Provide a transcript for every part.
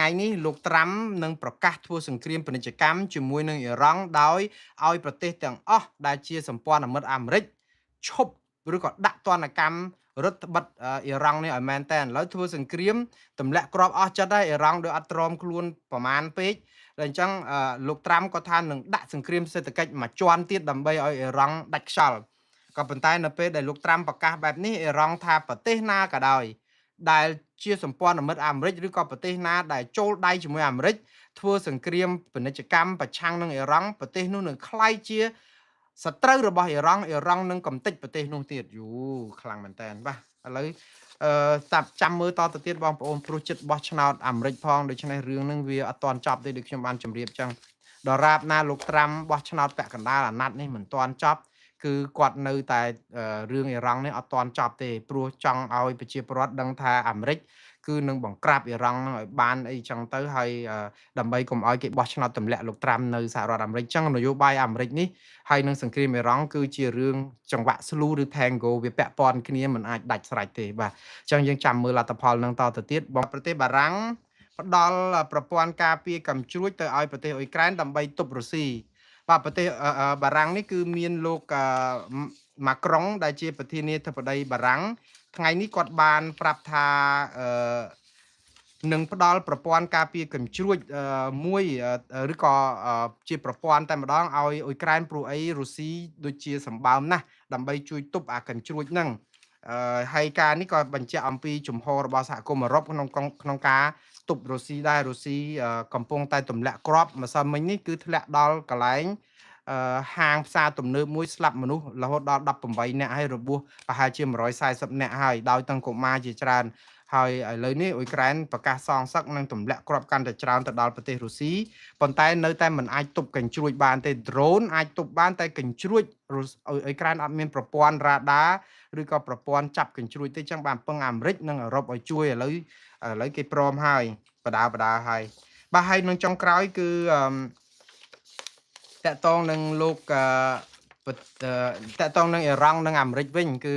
ថ្ងៃនេះលោកត្រាំនឹងប្រកាសធ្វើសង្គ្រាមពាណិជ្ជកម្មជាមួយនឹងអ៊ីរ៉ង់ដោយឲ្យប្រទេសទាំងអស់ដែលជាសម្ព័ន្ធមិត្តអាមេរិកឈប់ឬក៏ដាក់ទណ្ឌកម្មរដ្ឋបិទអ៊ីរ៉ង់នេះឲ្យមែនតើឥឡូវធ្វើសង្គ្រាមទម្លាក់គ្រាប់អស់ចិត្តហើយអ៊ីរ៉ង់ដោយអត់ទ្រាំខ្លួនប្រមាណពេកហើយអញ្ចឹងលោកត្រាំក៏ថានឹងដាក់សង្គ្រាមសេដ្ឋកិច្ចមួយជាន់ទៀតដើម្បីឲ្យអ៊ីរ៉ង់ដាច់ខ្យល់ក៏ប៉ុន្តែនៅពេលដែលលោកត្រាំប្រកាសបែបនេះអ៊ីរ៉ង់ថាប្រទេសណាក៏ដោយដែលជាសម្ព័ន្ធមិត្តអាមេរិកឬក៏ប្រទេសណាដែលចូលដៃជាមួយអាមេរិកធ្វើសង្គ្រាមពាណិជ្ជកម្មប្រឆាំងនឹងអ៊ីរ៉ង់ប្រទេសនោះនឹងក្លាយជាសត្រូវរបស់អ៊ីរ៉ង់នឹងកំទេចប្រទេសនោះទៀតយូខ្លាំងមែនតើបាទឥឡូវចាប់ចាំមើលតទៅទៀតបងប្អូនព្រោះចិត្តបោះឆ្នោតអាមេរិកផងដូច្នេះរឿងហ្នឹងវាអត់ទាន់ចប់ទេដូចខ្ញុំបានជម្រាបចឹងដរាបណាលោកត្រាំបោះឆ្នោតពាក់កណ្ដាលអាណត្តិនេះមិនទាន់ចប់គឺគាត់នៅតែរឿងអ៊ីរ៉ង់នេះអត់ទាន់ចប់ទេព្រោះចង់ឲ្យប្រជាពលរដ្ឋដឹងថាអាមេរិកគឺនឹងបង្ក្រាបអ៊ីរ៉ង់នឹងឲ្យបានអីចឹងទៅហើយដើម្បីកុំឲ្យគេបោះឆ្នោតទម្លាក់លោកត្រាំនៅសហរដ្ឋអាមេរិកចឹងនយោបាយអាមេរិកនេះហើយនឹងសង្គ្រាមអ៊ីរ៉ង់គឺជារឿងចង្វាក់ Slow ឬ Tango វាពាក់ព័ន្ធគ្នាមិនអាចដាច់ស្រេចទេបាទចឹងយើងចាំមើលលទ្ធផលនឹងតទៅទៀតបងប្រទេសបារាំងផ្ដល់ប្រព័ន្ធការពារកំជ្រួចទៅឲ្យប្រទេសអ៊ុយក្រែនដើម្បីទប់រុស្ស៊ីបាទប្រទេសបារាំងនេះគឺមានលោកម៉ាក្រុងដែលជាប្រធានាធិបតីបារាំងថ្ងៃនេះគាត់បានប្រាប់ថានឹងផ្ដល់ប្រព័ន្ធការពារកញ្ជ្រួចមួយឬក៏ជាប្រព័ន្ធតែម្ដងឲ្យអ៊ុយក្រែនព្រោះអីរុស្ស៊ីដូចជាសម្បើមណាស់ដើម្បីជួយទប់អាកញ្ជ្រួចហ្នឹងហើយការនេះក៏បញ្ជាក់អំពីជំហររបស់សហគមន៍អឺរ៉ុបក្នុងការទប់រុស្ស៊ីដែររុស្ស៊ីកំពុងតែទម្លាក់គ្រាប់ម្សិលមិញនេះគឺធ្លាក់ដល់កន្លែងហាងផ្សារទំនើបមួយស្លាប់មនុស្សរហូតដល់18នាក់ហើយរបួសប្រហែលជា140នាក់ហើយដោយទាំងកុមារជាច្រើនហើយឥឡូវនេះអ៊ុយក្រែនប្រកាសសងសឹកនិងទម្លាក់គ្រាប់កាន់តែច្រើនទៅដល់ប្រទេសរុស្ស៊ីប៉ុន្តែនៅតែមិនអាចទប់កញ្ជ្រួចបានទេ drone អាចទប់បានតែកញ្ជ្រួចអ៊ុយក្រែនអត់មានប្រព័ន្ធរ៉ាដាឬក៏ប្រព័ន្ធចាប់កញ្ជ្រួចទេចឹងបានពឹងអាមេរិកនិងអឺរ៉ុបឲ្យជួយឥឡូវគេព្រមហើយបដាហើយបាទហើយនឹងចុងក្រោយគឺតកតងនឹងលោកតកតងនឹងអ៊ីរ៉ង់និងអាមេរិកវិញគឺ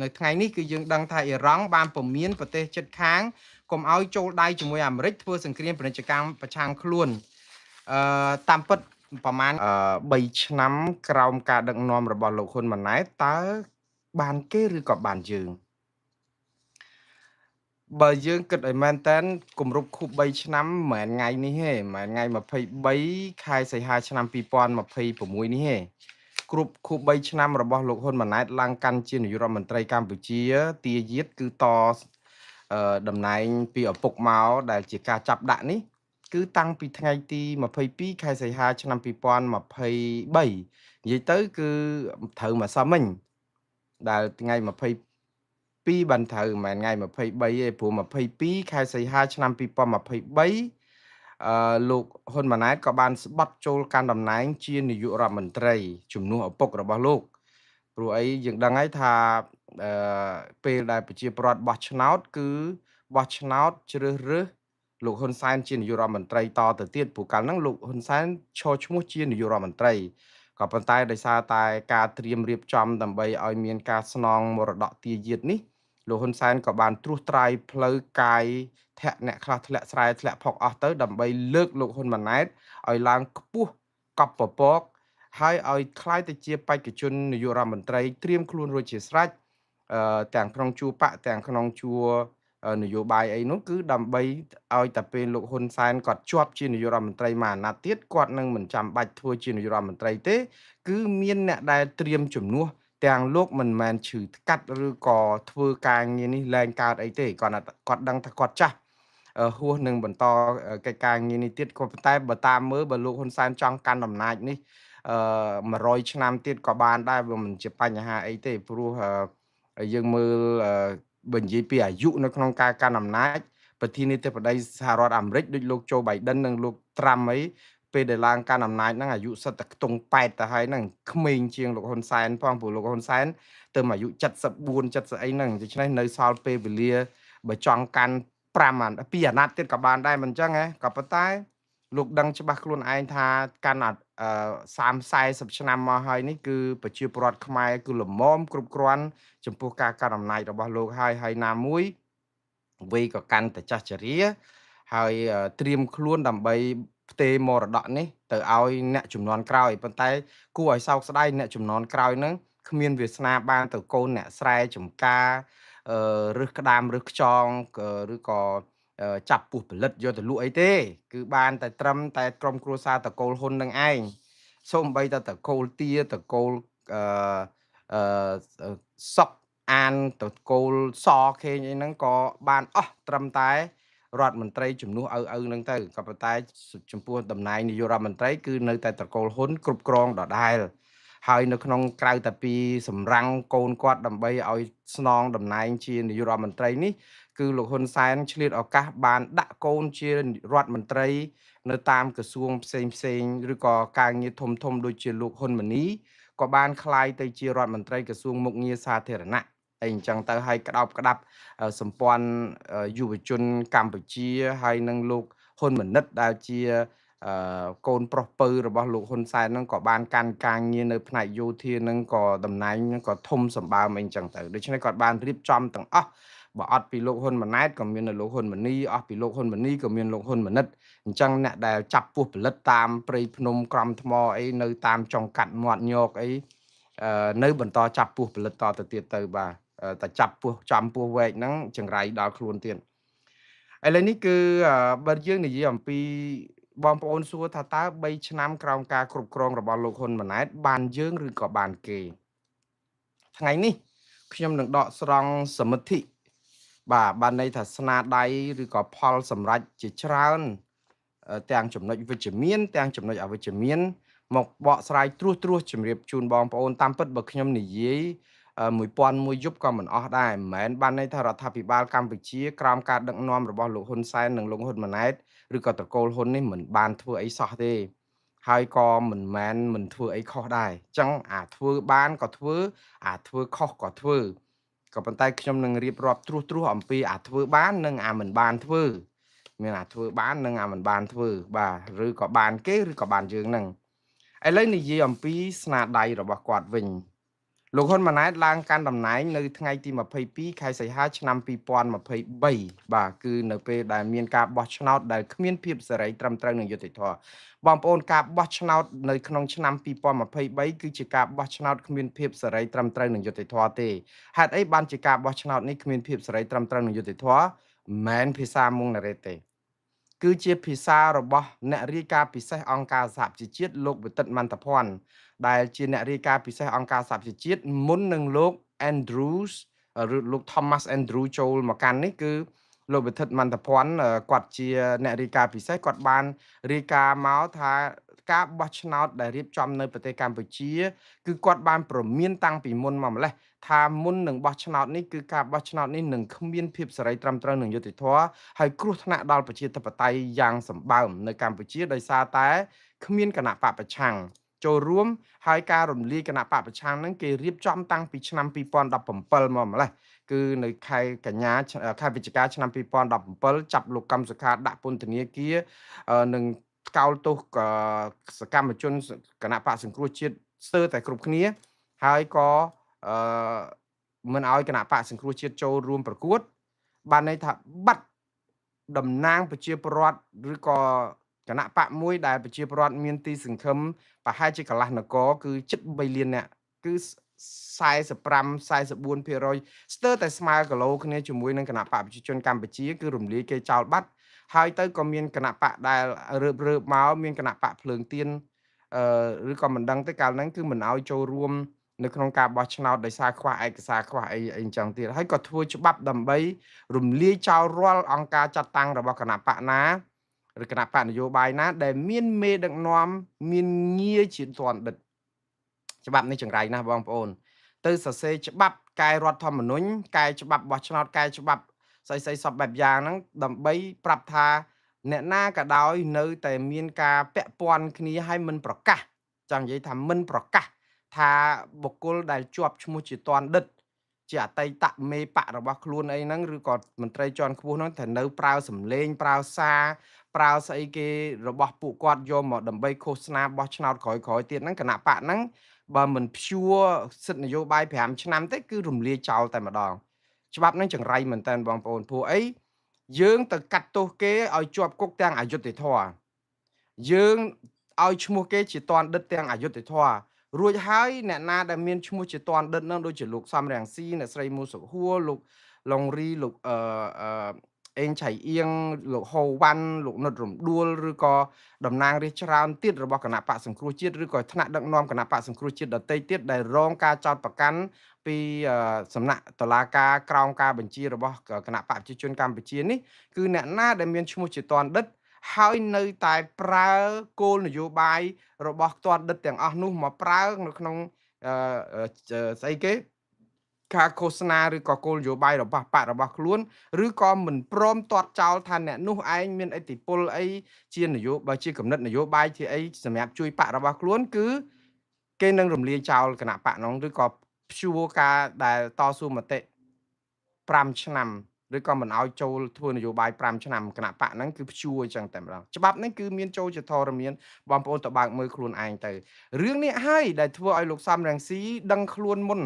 នៅថ្ងៃនេះគឺយើងដឹងថាអ៊ីរ៉ង់បានពមៀនប្រទេសជិតខាងកុំឲ្យចូលដៃជាមួយអាមេរិកធ្វើសង្គ្រាមពាណិជ្ជកម្មប្រឆាំងខ្លួនតាមពិតប្រហែល3ឆ្នាំក្រោមការដឹកនាំរបស់លោកហ៊ុនម៉ាណែតតើបានគេឬក៏បានយើងបើយើងគិតឲ្យមែនតើគម្រប់ខួប3ឆ្នាំមិនមែនថ្ងៃនេះទេមិនមែនថ្ងៃ23ខែសីហាឆ្នាំ2026នេះទេគ្រប់ខួប3ឆ្នាំរបស់លោកហ៊ុនម៉ាណែតឡើងកាន់ជានាយករដ្ឋមន្ត្រីកម្ពុជាទាយាទគឺតតំណែងពីឪពុកមកដែលជាការចាប់ដាក់នេះគឺតាំងពីថ្ងៃទី22ខែសីហាឆ្នាំ2023និយាយទៅគឺត្រូវម្សិលមិញដែលថ្ងៃ22បានត្រូវមិនមែនថ្ងៃ23ទេព្រោះ22ខែសីហាឆ្នាំ2023លោកហ៊ុនម៉ាណែតក៏បានស្បត់ចូលកាន់តំណែងជានាយករដ្ឋមន្ត្រីជំនួសឪពុករបស់លោកព្រោះអីយើងដឹងហើយថាពេលដែលប្រជាពលរដ្ឋបោះឆ្នោតគឺបោះឆ្នោតជ្រើសរើសលោកហ៊ុនសែនជានាយករដ្ឋមន្ត្រីតទៅទៀតព្រោះកាលហ្នឹងលោកហ៊ុនសែនឈរឈ្មោះជានាយករដ្ឋមន្ត្រីក៏ប៉ុន្តែដោយសារតែការត្រៀមរៀបចំដើម្បីឲ្យមានការស្នងមរតកទាយាទនេះលោកហ៊ុនសែនក៏បានត្រួសត្រាយផ្លូវកាយធាក់អ្នកខ្លះធ្លាក់ស្រែធ្លាក់ផុកអស់ទៅដើម្បីលើកលោកហ៊ុនម៉ាណែតឲ្យឡើងខ្ពស់កប់ពពកហើយឲ្យคล้ายទៅជាបេក្ខជននាយករដ្ឋមន្ត្រីត្រៀមខ្លួនរួចជាស្រេចទាំងក្នុងជួរបកទាំងក្នុងជួរនយោបាយអីនោះគឺដើម្បីឲ្យតែពេលលោកហ៊ុនសែនគាត់ជាប់ជានាយករដ្ឋមន្ត្រីមួយអាណត្តិទៀតគាត់នឹងមិនចាំបាច់ធ្វើជានាយករដ្ឋមន្ត្រីទេគឺមានអ្នកដែលត្រៀមជំនួសទាំងលោកមិនមែនឈឺថ្កាត់ឬក៏ធ្វើការងារនេះលែងកើតអីទេគាត់ដឹងថាគាត់ចាស់ហួសនឹងបន្តកិច្ចការងារនេះទៀតក៏ប៉ុន្តែបើតាមមើលបើលោកហ៊ុនសែនចង់កាន់អំណាចនេះ100ឆ្នាំទៀតក៏បានដែរវាមិនជាបញ្ហាអីទេព្រោះយើងមើលបើនិយាយពីអាយុនៅក្នុងការកាន់អំណាចប្រធានាធិបតីសហរដ្ឋអាមេរិកដូចលោកโจ Biden និងលោក Trump អីពេលដែលឡើងកាន់អំណាចហ្នឹងអាយុសិតតែខ្ទង់8ទៅហើយហ្នឹងក្មេងជាងលោកហ៊ុនសែនផងព្រោះលោកហ៊ុនសែនទៅអាយុ74 70អីហ្នឹងដូច្នេះនៅសល់ពេលវេលាបើចង់កាន់2អាណត្តិទៀតក៏បានដែរមិនអញ្ចឹងហ៎ក៏ប៉ុន្តែលោកដឹងច្បាស់ខ្លួនឯងថាកាន់30-40ឆ្នាំមកហើយនេះគឺប្រជាពលរដ្ឋខ្មែរគឺល្មមគ្រប់គ្រាន់ចំពោះការកាន់អំណាចរបស់លោកហើយណាមួយវ័យក៏កាន់តែចាស់ជរា ហើយត្រៀមខ្លួនដើម្បីផ្ទេរមរតកនេះទៅឲ្យអ្នកជំនាន់ក្រោយប៉ុន្តែគួរឲ្យសោកស្ដាយអ្នកជំនាន់ក្រោយហ្នឹងគ្មានវាសនាបានទៅកូនអ្នកស្រែចម្ការរើសក្តាមរើសខ្យងឬក៏ចាប់ពស់ផលិតយកទៅលក់អីទេគឺបានតែត្រឹមតែក្រុមគ្រួសារតកូលហ៊ុននឹងឯងសូម្បីតែតកូលទាតកូលអឺអឺសុកអានតកូលសខេងអីហ្នឹងក៏បានអស់ត្រឹមតែរដ្ឋមន្ត្រីជំនួសឪហ្នឹងទៅក៏ប៉ុន្តែចំពោះតំណែងនាយករដ្ឋមន្ត្រីគឺនៅតែតកូលហ៊ុនគ្រប់គ្រងដដែលហើយនៅក្នុងក្រៅតែពីសម្រាំងកូនគាត់ដើម្បីឲ្យស្នងតំណែងជានាយករដ្ឋមន្ត្រីនេះគឺលោកហ៊ុនសែនឆ្លៀតឱកាសបានដាក់កូនជារដ្ឋមន្ត្រីនៅតាមក្រសួងផ្សេងឬក៏ការងារធំដូចជាលោកហ៊ុនម៉ាណីក៏បានក្លាយទៅជារដ្ឋមន្ត្រីក្រសួងមុខងារសាធារណៈអីអញ្ចឹងទៅឲ្យក្តោបក្តាប់សម្ព័ន្ធយុវជនកម្ពុជាហើយនឹងលោកហ៊ុនម៉ាណិតដែលជាកូនប្រុសពៅរបស់លោកហ៊ុនសែនហ្នឹងក៏បានកាន់ការងារនៅផ្នែកយោធាហ្នឹងក៏តំណែងហ្នឹងក៏ធំសម្បើមអីអញ្ចឹងទៅដូច្នេះគាត់បានរៀបចំទាំងអស់បើអត់ពីលោកហ៊ុនម៉ាណែតក៏មាននៅលោកហ៊ុនម៉ាណីអស់ពីលោកហ៊ុនម៉ាណីក៏មានលោកហ៊ុនម៉ាណិតអញ្ចឹងអ្នកដែលចាប់ពោះផលិតតាមព្រៃភ្នំក្រំថ្មអីនៅតាមចុងកាត់មាត់ញោកអីនៅបន្តចាប់ពោះផលិតតទៅទៀតទៅបាទតែចាប់ពោះចំពោះវែកហ្នឹងចង្រៃដល់ខ្លួនទៀតឥឡូវនេះគឺបើយើងនិយាយអំពីបងប្អូនសួរថាតើ3ឆ្នាំក្រោមការគ្រប់គ្រងរបស់លោកហ៊ុនម៉ាណែតបានយើងឬក៏បានគេថ្ងៃនេះខ្ញុំនឹងដកស្រង់សមិទ្ធិបាទបានន័យថាស្នាដៃឬក៏ផលសម្រេចជាច្រើនទាំងចំណុចវិជ្ជមានទាំងចំណុចអវិជ្ជមានមកបកស្រាយត្រួសជម្រាបជូនបងប្អូនតាមពិតបើខ្ញុំនិយាយ1001យប់ក៏មិនអស់ដែរមិនមែនបានន័យថារដ្ឋាភិបាលកម្ពុជាក្រោមការដឹកនាំរបស់លោកហ៊ុនសែននិងលោកហ៊ុនម៉ាណែតឬក៏ត្រកូលហ៊ុននេះមិនបានធ្វើអីសោះទេហើយក៏មិនមែនមិនធ្វើអីខុសដែរអញ្ចឹងអាធ្វើបានក៏ធ្វើអាធ្វើខុសក៏ធ្វើក៏ប៉ុន្តែខ្ញុំនឹងរៀបរាប់ត្រួសអំពីអាធ្វើបាននិងអាមិនបានធ្វើមានអាធ្វើបាននិងអាមិនបានធ្វើបាទឬក៏បានគេឬក៏បានយើងហ្នឹងឥឡូវនិយាយអំពីស្នាដៃរបស់គាត់វិញលោកហ៊ុនម៉ាណែតឡើងកាន់តំណែងនៅថ្ងៃទី22ខែសីហាឆ្នាំ2023បាទគឺនៅពេលដែលមានការបោះឆ្នោតដែលគ្មានភាពសេរីត្រឹមត្រូវនិងយុត្តិធម៌បងប្អូនការបោះឆ្នោតនៅក្នុងឆ្នាំ2023គឺជាការបោះឆ្នោតគ្មានភាពសេរីត្រឹមត្រូវនិងយុត្តិធម៌ទេហេតុអីបានជាការបោះឆ្នោតនេះគ្មានភាពសេរីត្រឹមត្រូវនិងយុត្តិធម៌មិនមែនភាសាមុងណារ៉េតទេគឺជាភាសារបស់អ្នករាយការណ៍ពិសេសអង្គការសហប្រជាជាតិលោកវិទិតមន្តភ័ណ្ឌដែលជាអ្នករាយការណ៍ពិសេសអង្គការសហប្រជាជាតិមុននឹងលោក Andrews ឬលោក Thomas Andrew ចូលមកកាន់នេះគឺលោកវិទិតមន្តភ័ណ្ឌគាត់ជាអ្នករាយការណ៍ពិសេសគាត់បានរាយការណ៍មកថាការបោះឆ្នោតដែលរៀបចំនៅប្រទេសកម្ពុជាគឺគាត់បានប្រមានតាំងពីមុនមកម្លេះថាមុននឹងបោះឆ្នោតនេះគឺការបោះឆ្នោតនេះនឹងគ្មានភាពសេរីត្រឹមត្រូវនិងយុត្តិធម៌ហើយគ្រោះថ្នាក់ដល់ប្រជាធិបតេយ្យយ៉ាងសម្បើមនៅកម្ពុជាដោយសារតែគ្មានគណៈបកប្រឆាំងចូលរួមហើយការរំលាយគណៈបកប្រឆាំងហ្នឹងគេរៀបចំតាំងពីឆ្នាំ2017មកម្លេះគឺនៅខែកញ្ញាខែវិច្ឆិកាឆ្នាំ2017ចាប់លោកកឹមសុខាដាក់ពន្ធនាគារនឹងកោលទោសសកម្មជនគណៈបកសង្គ្រោះជាតិស្ទើរតែគ្រប់គ្នាហើយក៏មិនឲ្យគណៈបកសង្គ្រោះជាតិចូលរួមប្រកួតបានន័យថាបាត់តំណាងប្រជាពលរដ្ឋឬក៏គណៈបកមួយដែលប្រជាពលរដ្ឋមានទីសង្ឃឹមប្រហែលជាកន្លះនគរគឺជិត3លាននាក់គឺ45-44%ស្ទើរតែស្មើគីឡូគ្នាជាមួយនឹងគណៈបកប្រជាជនកម្ពុជាគឺរំលាយគេចោលបាត់ហើយទៅក៏មានគណៈបកដែលរើបមកមានគណៈបកភ្លើងទៀនឬក៏មិនដឹងទេកាលហ្នឹងគឺមិនឲ្យចូលរួមនៅក្នុងការបោះឆ្នោតដោយសារខ្វះឯកសារខ្វះអីអញ្ចឹងទៀតហើយក៏ធ្វើច្បាប់ដើម្បីរំលាយចោលរាល់អង្គការចាត់តាំងរបស់គណៈបកណាឬគណៈបកនយោបាយណាដែលមានមេដឹកនាំមានងារជាទណ្ឌិតច្បាប់នេះចង្រៃណាស់បងប្អូនទៅសរសេរច្បាប់កែរដ្ឋធម្មនុញ្ញកែច្បាប់បោះឆ្នោតកែច្បាប់ស្អីសពបែបយ៉ាងហ្នឹងដើម្បីប្រាប់ថាអ្នកណាក៏ដោយនៅតែមានការពាក់ព័ន្ធគ្នាឲ្យមិនប្រកាសចង់និយាយថាមិនប្រកាសថាបុគ្គលដែលជាប់ឈ្មោះជាទណ្ឌិតជាអតីតមេបករបស់ខ្លួនអីហ្នឹងឬក៏មន្ត្រីជាន់ខ្ពស់ហ្នឹងតែនៅប្រើសម្លេងប្រើសារប្រើស្អីគេរបស់ពួកគាត់យកមកដើម្បីឃោសនាបោះឆ្នោតក្រោយៗទៀតហ្នឹងគណៈបកហ្នឹងបើមិនព្យួរសិទ្ធិនយោបាយ5ឆ្នាំទេគឺរំលាយចោលតែម្ដងច្បាប់ហ្នឹងចង្រៃមែនតើបងប្អូនព្រោះអី យើងទៅកាត់ទោសគេឲ្យជាប់គុកទាំងអយុត្តិធម៌យើងឲ្យឈ្មោះគេជាតនដិតទាំងអយុត្តិធម៌រួចហើយអ្នកណាដែលមានឈ្មោះជាតនដិតនឹងដូចជាលោកសំរងស៊ីអ្នកស្រីមូសុខហួរលោកឡុងរីលោកអេងឆៃអៀងលោកហូវ៉ាន់លោកនុតរំដួលឬក៏តំណាងរាស្ត្រច្រើនទៀតរបស់គណៈបកសង្គ្រោះជាតិឬក៏ថ្នាក់ដឹកនាំគណៈបកសង្គ្រោះជាតិដទៃទៀតដែលរងការចោទប្រកាន់ពីសំណាក់តុលាការក្រោមការបញ្ជារបស់គណៈបកប្រជាជនកម្ពុជានេះគឺអ្នកណាដែលមានឈ្មោះជាតនដិតហើយនៅតែប្រើគោលនយោបាយរបស់ផ្ទាល់ដិតទាំងអស់នោះមកប្រើនៅក្នុងស្អីគេការឃោសនាឬក៏គោលនយោបាយរបស់បករបស់ខ្លួនឬក៏មិនព្រមទាត់ចោលថាអ្នកនោះឯងមានឥទ្ធិពលអីជានយោបាយជាគំនិតនយោបាយជាអីសម្រាប់ជួយបករបស់ខ្លួនគឺគេនឹងរំលាយចោលគណៈបកនោះឬក៏ព្យួរការដែលតស៊ូមតិ5ឆ្នាំឬក៏មិនឲ្យចូលធ្វើនយោបាយ5ឆ្នាំគណៈបកហ្នឹងគឺព្យួរអញ្ចឹងតែម្ដងច្បាប់ហ្នឹងគឺមានចូលជាធរមានបងប្អូនទៅបើកមើលខ្លួនឯងទៅរឿងនេះហើយដែលធ្វើឲ្យលោកសំរងស៊ីដឹងខ្លួនមុន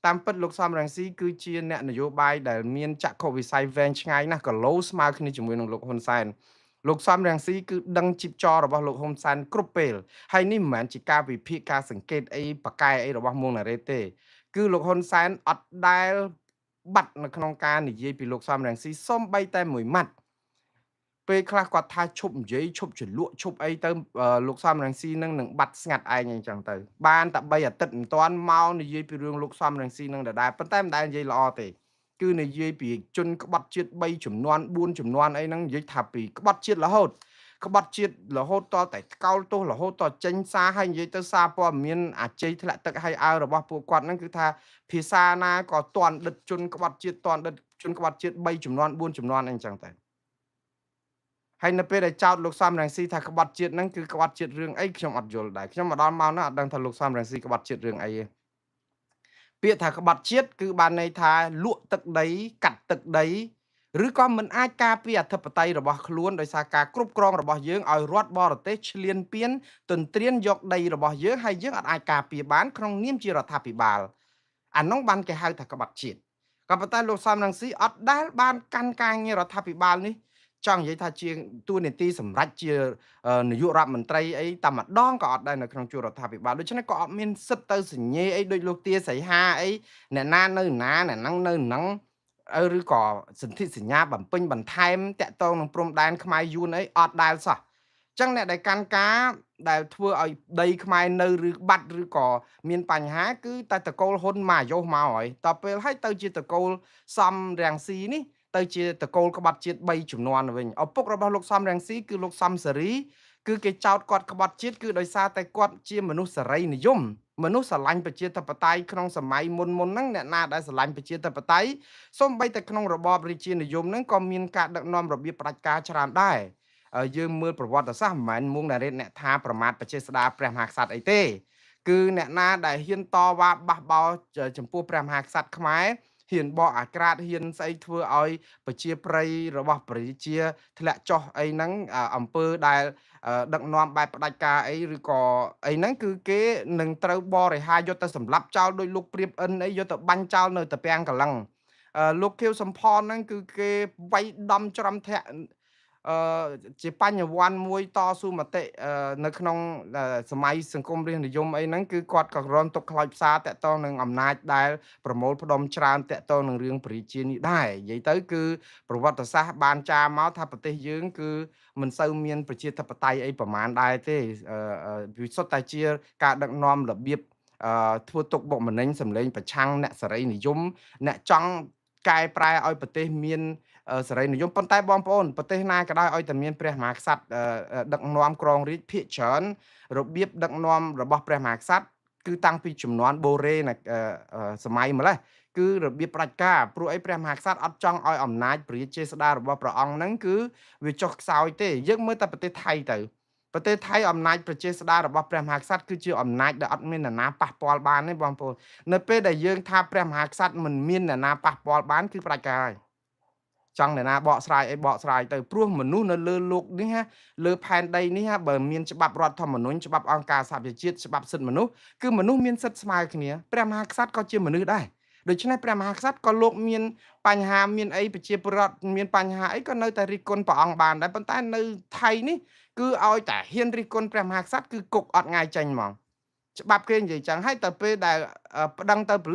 តាមពិតលោកសំរងស៊ីគឺជាអ្នកនយោបាយដែលមានចក្ខុវិស័យវែងឆ្ងាយណាស់ក៏លោស្មើគ្នាជាមួយនឹងលោកហ៊ុនសែនលោកសំរងស៊ីគឺដឹងជីពចររបស់លោកហ៊ុនសែនគ្រប់ពេលហើយនេះមិនមែនជាការវិភាគការសង្កេតអីប៉ាកែអីរបស់មួងណារ៉េតទេគឺលោកហ៊ុនសែនអត់ដែលបាត់នៅក្នុងការនិយាយពីលោកសំរងស៊ីសូម្បីតែមួយម៉ាត់ពេលខ្លះគាត់ថាឈប់និយាយឈប់ជលក់ឈប់អីទៅលោកសំរងស៊ីនឹងបាត់ស្ងាត់ឯងអញ្ចឹងទៅបានតែ3អាទិត្យមិនទាន់មកនិយាយពីរឿងលោកសំរងស៊ីនឹងដដែលប៉ុន្តែមិនដែលនិយាយល្អទេគឺនិយាយពីជនក្បត់ជាតិ3ចំនួន4ចំនួនអីហ្នឹងនិយាយថាពីក្បត់ជាតិរហូតក្បត់ជាតិរហូតតតែកោលទោសរហូតតចេញសារហើយនិយាយទៅសារព័ត៌មានអាជ័យធ្លាក់ទឹកហើយអើរបស់ពួកគាត់ហ្នឹងគឺថាភាសាណាក៏តន់ដិតជនក្បត់ជាតិតន់ដិតជនក្បត់ជាតិ3ចំនួន4ចំនួនអីចឹងទៅហើយនៅពេលដែលចោទលោកសំរងស៊ីថាក្បត់ជាតិហ្នឹងគឺក្បត់ជាតិរឿងអីខ្ញុំអត់យល់ដែរខ្ញុំមកដល់មកនោះអត់ដឹងថាលោកសំរងស៊ីក្បត់ជាតិរឿងអីទេពាក្យថាក្បត់ជាតិគឺបានន័យថាលក់ទឹកដីកាត់ទឹកដីឬក៏មិនអាចការពារអធិបតេយ្យរបស់ខ្លួនដោយសារការគ្រប់គ្រងរបស់យើងឲ្យរដ្ឋបរទេសឈ្លានពានទន្ទ្រានយកដីរបស់យើងហើយយើងអត់អាចការពារបានក្នុងនាមជារដ្ឋាភិបាលអានោះបានគេហៅថាក្បត់ជាតិក៏ប៉ុន្តែលោកសំរងស៊ីអត់ដែលបានកាន់ការងាររដ្ឋាភិបាលនេះចង់និយាយថាជាតួនាទីសម្រាប់ជានាយករដ្ឋមន្ត្រីអីតែម្ដងក៏អត់ដែរនៅក្នុងជួររដ្ឋាភិបាលដូច្នេះក៏អត់មានសិទ្ធទៅសញ្ញេអីដូចលោកទាសីហាអីអ្នកណានៅណាអ្នកហ្នឹងនៅហ្នឹងឬក៏សន្ធិសញ្ញាបំពេញបន្ថែមតាក់ទងនឹងព្រំដែនខ្មែរយួនអីអត់ដែលសោះចឹងអ្នកដែលកាន់ការដែលធ្វើឲ្យដីខ្មែរនៅឬបាត់ឬក៏មានបញ្ហាគឺតែតកូលហ៊ុនមកអាយុមកហើយតពេលឲ្យទៅជាតកូលសំរាំងស៊ីនេះទៅជាតកូលក្បត់ជាតិ3ចំនួនវិញឪពុករបស់លោកសំរាំងស៊ីគឺលោកសំសេរីគឺគេចោទគាត់ក្បត់ជាតិគឺដោយសារតែគាត់ជាមនុស្សសេរីនិយមមនុស្សស្រឡាញ់ប្រជាធិបតេយ្យក្នុងសម័យមុនហ្នឹងអ្នកណាដែលស្រឡាញ់ប្រជាធិបតេយ្យសូម្បីតែក្នុងរបបរាជានិយមហ្នឹងក៏មានការដឹកនាំរបៀបផ្ដាច់ការច្រើនដែរយើងមើលប្រវត្តិសាស្ត្រមិនមែនមួងណារ៉េតអ្នកថាប្រមាថប្រជាស្ដារព្រះមហាក្សត្រអីទេគឺអ្នកណាដែលហ៊ានតវ៉ាបះបោរចំពោះព្រះមហាក្សត្រខ្មែរហ៊ានបកអាក្រាតហ៊ានស្អីធ្វើឲ្យប្រជាប្រិយរបស់ប្រជាធ្លាក់ចុះអីហ្នឹងអង្គើដែលដឹកនាំបែបផ្ដាច់ការអីឬក៏អីហ្នឹងគឺគេនឹងត្រូវបរិហារយកទៅសម្លាប់ចោលដោយលោកព្រាបអិនអីយកទៅបាញ់ចោលនៅតាពាំងកលឹងលោកខៀវសំផនហ្នឹងគឺគេវាយដំច្រំធាក់អឺជាបញ្ញវន្តមួយតស៊ូមតិនៅក្នុងសម័យសង្គមរាស្ត្រនិយមអីហ្នឹងគឺគាត់ក៏រំទុកខ្លោចផ្សាតាក់ទងនឹងអំណាចដែលប្រមូលផ្ដុំច្រើនតាក់ទងនឹងរឿងព្រះរាជានេះដែរនិយាយទៅគឺប្រវត្តិសាស្ត្របានចារមកថាប្រទេសយើងគឺមិនសូវមានប្រជាធិបតេយ្យអីប្រមាណដែរទេវាសុទ្ធតែជាការដឹកនាំរបៀបធ្វើទុកបុកម្នេញសម្លេងប្រឆាំងអ្នកសេរីនិយមអ្នកចង់កែប្រែឲ្យប្រទេសមានសេរីនិយមប៉ុន្តែបងប្អូនប្រទេសណាក៏ដោយឲ្យតែមានព្រះមហាក្សត្រដឹកនាំក្រងរាជ្យភាគច្រើនរបៀបដឹកនាំរបស់ព្រះមហាក្សត្រគឺតាំងពីជំនាន់បូរេសម័យម្លេះគឺរបៀបផ្ដាច់ការព្រោះអីព្រះមហាក្សត្រអត់ចង់ឲ្យអំណាចព្រះរាជាស្ដាររបស់ព្រះអង្គហ្នឹងគឺវាចុះខ្សោយទេយើងមើលតែប្រទេសថៃទៅប្រទេសថៃអំណាចប្រជាស្ដាររបស់ព្រះមហាក្សត្រគឺជាអំណាចដែលអត់មាននរណាប៉ះពាល់បានទេបងប្អូននៅពេលដែលយើងថាព្រះមហាក្សត្រមិនមាននរណាប៉ះពាល់បានគឺផ្ដាច់ការហើយចង់អ្នកណាបកស្រាយអីបកស្រាយទៅព្រោះមនុស្សនៅលើโลกនេះលើផែនដីនេះបើមានច្បាប់រដ្ឋធម្មនុញ្ញច្បាប់អង្គការសហប្រជាជាតិច្បាប់សិទ្ធិមនុស្សគឺមនុស្សមានសិទ្ធិស្មើគ្នាព្រះមហាក្សត្រក៏ជាមនុស្សដែរ ដូច្នេះព្រះមហាក្សត្រក៏លោកមានបញ្ហាមានអីប្រជាពលរដ្ឋមានបញ្ហាអីក៏នៅតែរិះគន់ព្រះអង្គបានដែរប៉ុន្តែនៅថៃនេះគឺឲ្យតែហ៊ានរិះគន់ព្រះមហាក្សត្រគឺគុកអត់ងាយចេញហ្មងច្បាប់គេនិយាយចឹងហើយទៅពេលដែលប្តឹងទៅប៉ូ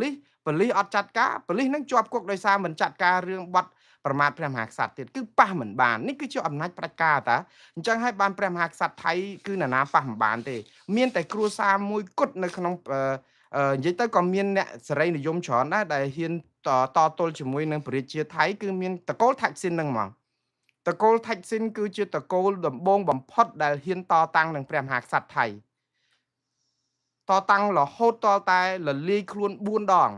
លីសអត់ចាត់ការប៉ូលីសនឹងជាប់គុកដោយសារមិនចាត់ការរឿងបទប្រមាថព្រះមហាក្សត្រទៀតគឺប៉ះមិនបាននេះគឺជាអំណាចផ្ដាច់ការតាអញ្ចឹងហើយបានព្រះមហាក្សត្រថៃគឺនរណាប៉ះមិនបានទេមានតែគ្រួសារមួយគត់នៅក្នុងនិយាយទៅក៏មានអ្នកសេរីនិយមច្រើនដែរដែលហ៊ានតទល់ជាមួយនឹងប្រជាជាតិថៃគឺមានតកូលថាច់ស៊ីនហ្នឹងហ្មងតកូលថាច់ស៊ីនគឺជាតកូលដំបូងបំផុតដែលហ៊ានតតាំងនឹងព្រះមហាក្សត្រថៃតតាំងរហូតតតែលលាយខ្លួន4ដង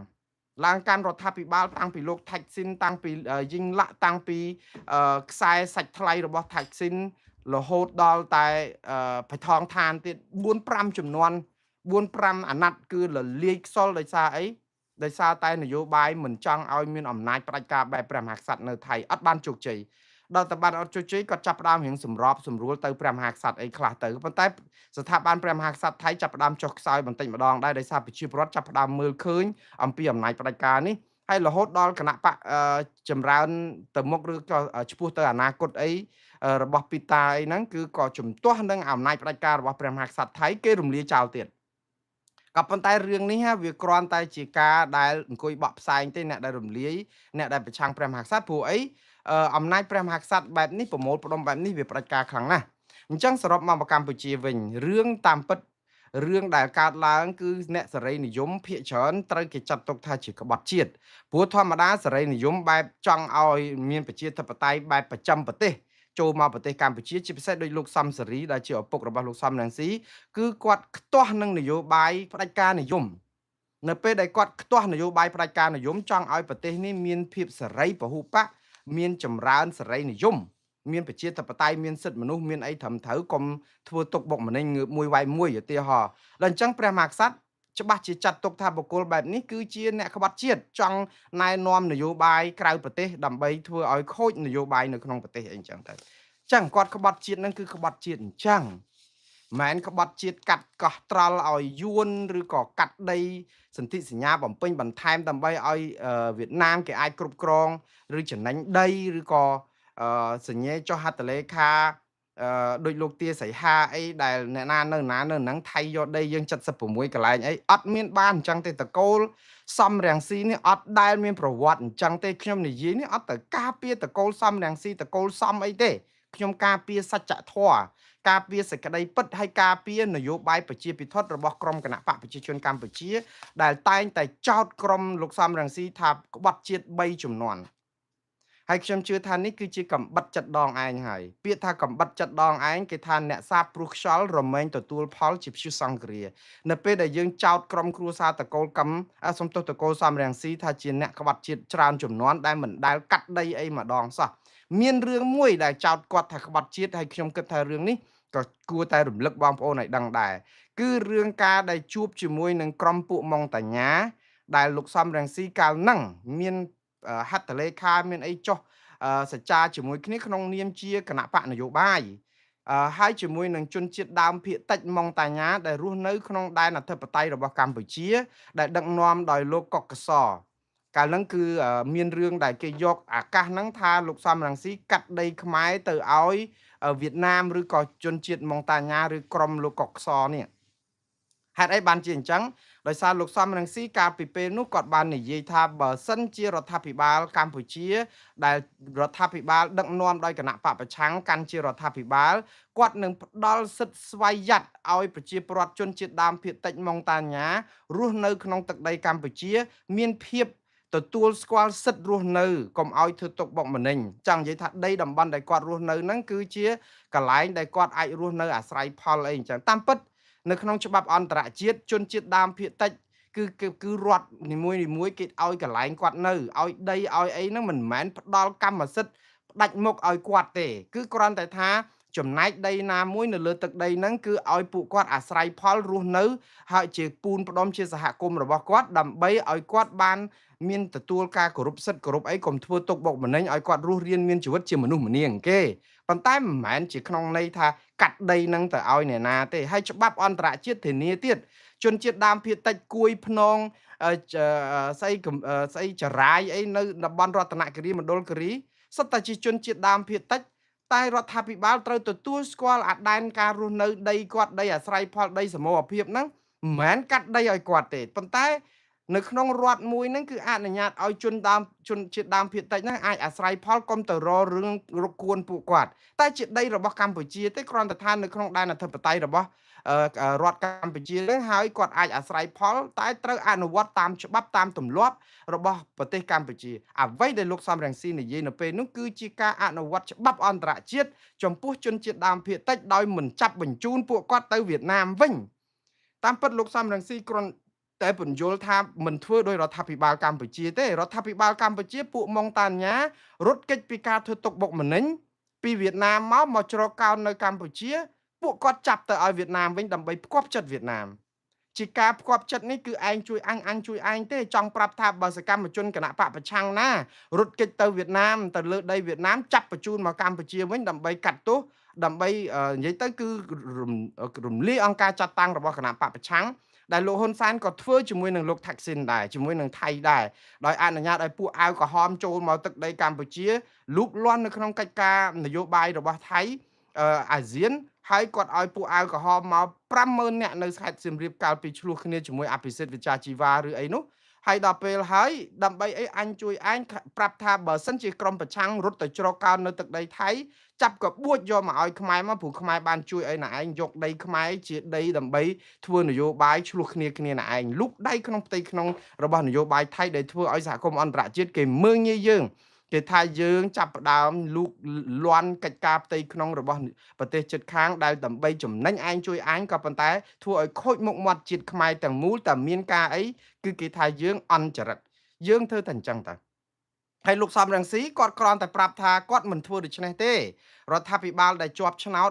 ឡើងកាន់រដ្ឋាភិបាលតាំងពីលោកថាច់ស៊ីនតាំងពីយីងឡាក់តាំងពីខ្សែសាច់ថ្លៃរបស់ថាច់ស៊ីនរហូតដល់តែបៃថងឋានទៀត4 5ចំនួន4 5អាណត្តិគឺលលាយខ្សលដោយសារអីដោយសារតែនយោបាយមិនចង់ឲ្យមានអំណាចផ្ដាច់ការបែបព្រះមហាក្សត្រនៅថៃអត់បានជោគជ័យដល់តែបានអត់ជោគជ័យគាត់ចាប់ផ្ដើមរៀងសម្របសម្រួលទៅព្រះមហាក្សត្រអីខ្លះទៅប៉ុន្តែស្ថាប័នព្រះមហាក្សត្រថៃចាប់ផ្ដើមចុះខ្សោយបន្តិចម្ដងដែរដោយសារប្រជាពលរដ្ឋចាប់ផ្ដើមមើលឃើញអំពីអំណាចផ្ដាច់ការនេះហើយរហូតដល់គណៈបកចម្រើនទៅមុខឬក៏ឈ្មោះទៅអនាគតអីរបស់ពីតាអីហ្នឹងគឺក៏ជំទាស់នឹងអំណាចផ្ដាច់ការរបស់ព្រះមហាក្សត្រថៃគេរំលាយចោលទៀតក៏ប៉ុន្តែរឿងនេះវាគ្រាន់តែជាការដែលអង្គុយបក់ផ្សែងទេអ្នកដែលរំលាយអ្នកដែលប្រឆាំងព្រះមហាក្សត្រព្រោះអីអំណាចព្រះមហាក្សត្របែបនេះប្រមូលផ្ដុំបែបនេះវាផ្ដាច់ការខ្លាំងណាស់អញ្ចឹងសរុបមកកម្ពុជាវិញរឿងតាមពិតរឿងដែលកើតឡើងគឺអ្នកសេរីនិយមភាគច្រើនត្រូវគេចាត់ទុកថាជាក្បត់ជាតិព្រោះធម្មតាសេរីនិយមបែបចង់ឲ្យមានប្រជាធិបតេយ្យបែបប្រចាំប្រទេសចូលមកប្រទេសកម្ពុជាជាពិសេសដោយលោកសំសេរីដែលជាឪពុករបស់លោកសំរងស៊ីគឺគាត់ខ្ទាស់នឹងនយោបាយផ្ដាច់ការនិយមនៅពេលដែលគាត់ខ្ទាស់នយោបាយផ្ដាច់ការនិយមចង់ឲ្យប្រទេសនេះមានភាពសេរីពហុបកមានចម្រើនសេរីនិយមមានប្រជាធិបតេយ្យមានសិទ្ធិមនុស្សមានអីត្រឹមត្រូវកុំធ្វើទុកបុកម្នេញងើបមួយវាយមួយឧទាហរណ៍ដល់អញ្ចឹងព្រះមហាក្សត្រច្បាស់ជាចាត់ទុកថាបុគ្គលបែបនេះគឺជាអ្នកក្បត់ជាតិចង់ណែនាំនយោបាយក្រៅប្រទេសដើម្បីធ្វើឲ្យខូចនយោបាយនៅក្នុងប្រទេសអីចឹងទៅអញ្ចឹងគាត់ក្បត់ជាតិនឹងគឺក្បត់ជាតិអញ្ចឹងមិនមែនក្បត់ជាតិកាត់កោះត្រល់ឲ្យយួនឬក៏កាត់ដីសន្ធិសញ្ញាបំពេញបន្ថែមដើម្បីឲ្យវៀតណាមគេអាចគ្រប់គ្រងឬចំណេញដីឬក៏សញ្ញេចុះហត្ថលេខាដោយលោកទាសីហាអីដែលអ្នកណានៅហ្នឹងថៃយកដីយើង76កន្លែងអីអត់មានបានអញ្ចឹងទេតកូលសំរងស៊ីនេះអត់ដែលមានប្រវត្តិអញ្ចឹងទេខ្ញុំនិយាយនេះអត់ទៅការពារតកូលសំរងស៊ីតកូលសំអីទេខ្ញុំការពារសច្ចធម៌ការពារសេចក្តីពិតហើយការពារនយោបាយប្រជាពិធដ្ឋរបស់ក្រមគណៈបកប្រជាជនកម្ពុជាដែលតែងតែចោទក្រមលោកសំរងស៊ីថាក្បត់ជាតិ3ជំនាន់ហើយខ្ញុំជឿថានេះគឺជាកំបិតចិត្តដងឯងហើយពាក្យថាកំបិតចិត្តដងឯងគេថាអ្នកសាបព្រោះខ្យល់រមែងទទួលផលជាព្យុះសង្គ្រានៅពេលដែលយើងចោទក្រុមគ្រួសារតកូលសំទោសតកូលសំរងស៊ីថាជាអ្នកក្បត់ជាតិច្រើនចំនួនដែលមិនដែលកាត់ដីអីម្ដងសោះមានរឿងមួយដែលចោទគាត់ថាក្បត់ជាតិហើយខ្ញុំគិតថារឿងនេះក៏គួរតែរំលឹកបងប្អូនឲ្យដឹងដែរគឺរឿងការដែលជួបជាមួយនឹងក្រុមពួកម៉ុងតាញ៉ាដែលលោកសំរងស៊ីកាលហ្នឹងមានហត្ថលេខាមានអីចុះសច្ចាជាមួយគ្នាក្នុងនាមជាគណៈបកនយោបាយហើយជាមួយនឹងជនជាតិដើមភាគតិចម៉ុងតាញ៉ាដែលរស់នៅក្នុងដែនអធិបតេយ្យរបស់កម្ពុជាដែលដឹកនាំដោយលោកកុកកសកាលហ្នឹងគឺមានរឿងដែលគេយកអាកាសហ្នឹងថាលោកសំរងស៊ីកាត់ដីខ្មែរទៅឲ្យវៀតណាមឬក៏ជនជាតិម៉ុងតាញ៉ាឬក្រុមលោកកុកកសនេះហេតុអីបានជាអញ្ចឹងដោយសារលោកសំរងស៊ីកាលពីពេលនោះគាត់បាននិយាយថាបើសិនជារដ្ឋាភិបាលកម្ពុជាដែលរដ្ឋាភិបាលដឹកនាំដោយគណៈបកប្រឆាំងកាន់ជារដ្ឋាភិបាលគាត់នឹងផ្ដល់សិទ្ធិស្វ័យយ័តឲ្យប្រជាពលរដ្ឋជនជាតិដើមភាគតិចម៉ុងតាញ៉ារស់នៅក្នុងទឹកដីកម្ពុជាមានភាពទទួលស្គាល់សិទ្ធិរស់នៅកុំឲ្យធ្វើទុកបុកម្នេញចង់និយាយថាដីតំបន់ដែលគាត់រស់នៅហ្នឹងគឺជាកន្លែងដែលគាត់អាចរស់នៅអាស្រ័យផលអីអញ្ចឹងតាមពិតនៅក្នុងច្បាប់អន្តរជាតិជនជាតិដើមភាគតិចគឺរដ្ឋនីមួយគេឲ្យកន្លែងគាត់នៅឲ្យដីឲ្យអីហ្នឹងមិនមែនផ្ដល់កម្មសិទ្ធិផ្ដាច់មុខឲ្យគាត់ទេគឺគ្រាន់តែថាចំណែកដីណាមួយនៅលើទឹកដីហ្នឹងគឺឲ្យពួកគាត់អាស្រ័យផលរស់នៅហើយជាពូនផ្ដុំជាសហគមន៍របស់គាត់ដើម្បីឲ្យគាត់បានមានទទួលការគោរពសិទ្ធិគោរពអីកុំធ្វើទុកបុកម្នេញឲ្យគាត់រស់រានមានជីវិតជាមនុស្សម្នាគេប៉ុន្តែមិនមែនជាក្នុងន័យថាកាត់ដីនឹងទៅឲ្យអ្នកណាទេហើយច្បាប់អន្តរជាតិធានាទៀតជនជាតិដើមភាគតិចគួយភ្នង ស្អីចរាយអីនៅតំបន់រតនគិរីមណ្ឌលគិរីសុទ្ធតែជាជនជាតិដើមភាគតិចតែរដ្ឋាភិបាលត្រូវទទួលស្គាល់អាដែនការរស់នៅដីគាត់ដីអាស្រ័យផលដីសមរភាពហ្នឹងមិនមែនកាត់ដីឲ្យគាត់ទេប៉ុន្តែនៅក្នុងរដ្ឋមួយហ្នឹងគឺអនុញ្ញាតឲ្យជនជាតិដើមភាគតិចហ្នឹងអាចអាស្រ័យផលកុំទៅរករឿងរកគួនពួកគាត់តែជាដីរបស់កម្ពុជាទេគ្រាន់តែថានៅក្នុងដែនអធិបតេយ្យរបស់រដ្ឋកម្ពុជានឹងហើយគាត់អាចអាស្រ័យផលតែត្រូវអនុវត្តតាមច្បាប់តាមទម្លាប់របស់ប្រទេសកម្ពុជាអ្វីដែលលោកសំរងស៊ីនិយាយនៅពេលនោះគឺជាការអនុវត្តច្បាប់អន្តរជាតិចំពោះជនជាតិដើមភាគតិចដោយមិនចាប់បញ្ជូនពួកគាត់ទៅវៀតណាមវិញតាមពិតលោកសំរងស៊ីគ្រាន់តែពន្យល់ថាមិនធ្វើដោយរដ្ឋាភិបាលកម្ពុជាទេរដ្ឋាភិបាលកម្ពុជាពួកម៉ុងតាញារត់គេចពីការធ្វើទុកបុកម្នេញពីវៀតណាមមកជ្រកកោននៅកម្ពុជាពួកគាត់ចាប់ទៅឲ្យវៀតណាមវិញដើម្បីផ្គាប់ចិត្តវៀតណាមជាការផ្គាប់ចិត្តនេះគឺឯងជួយអញជួយឯងទេចង់ប្រាប់ថាបើសកម្មជនគណៈបកប្រឆាំងណារត់គេចទៅវៀតណាមទៅលើដីវៀតណាមចាប់បញ្ជូនមកកម្ពុជាវិញដើម្បីកាត់ទោសដើម្បីនិយាយទៅគឺរំលាយអង្គការចាត់តាំងរបស់គណៈបកប្រឆាំងដែលលោកហ៊ុនសែនក៏ធ្វើជាមួយនឹងលោកថាក់ស៊ីនដែរជាមួយនឹងថៃដែរដោយអនុញ្ញាតឲ្យពួកអាវក្រហមចូលមកទឹកដីកម្ពុជាលូកលាន់នៅក្នុងកិច្ចការនយោបាយរបស់ថៃអាស៊ានហើយគាត់ឲ្យពួកអាវក្រហមមក50000នាក់នៅខេត្តសៀមរាបកាលពីឆ្លោះគ្នាជាមួយអភិសិទ្ធវិជ្ជាជីវ៉ាឬអីនោះហើយដល់ពេលហើយដើម្បីអីអញជួយអញប្រាប់ថាបើសិនជាក្រុមប្រឆាំងរត់ទៅជ្រកកោននៅទឹកដីថៃចាប់ក៏បួចយកមកឲ្យខ្មែរមកព្រោះខ្មែរបានជួយអីណាឯងយកដីខ្មែរជាដីដើម្បីធ្វើនយោបាយឆ្លោះគ្នាណាឯងលុកដៃក្នុងផ្ទៃក្នុងរបស់នយោបាយថៃដែលធ្វើឲ្យសហគមន៍អន្តរជាតិគេមើងងាយយើងគេថាយើងចាប់ផ្ដើមលូកលាន់កិច្ចការផ្ទៃក្នុងរបស់ប្រទេសជិតខាងដែលដើម្បីចំណេញឯងជួយឯងក៏ប៉ុន្តែធ្វើឲ្យខូចមុខមាត់ជាតិខ្មែរទាំងមូលតែមានការអីគឺគេថាយើងអន់ចរិតយើងធ្វើតែអញ្ចឹងតើហើយលោកសំរងស៊ីគាត់គ្រាន់តែប្រាប់ថាគាត់មិនធ្វើដូច្នេះទេរដ្ឋាភិបាលដែលជាប់ឆ្នោត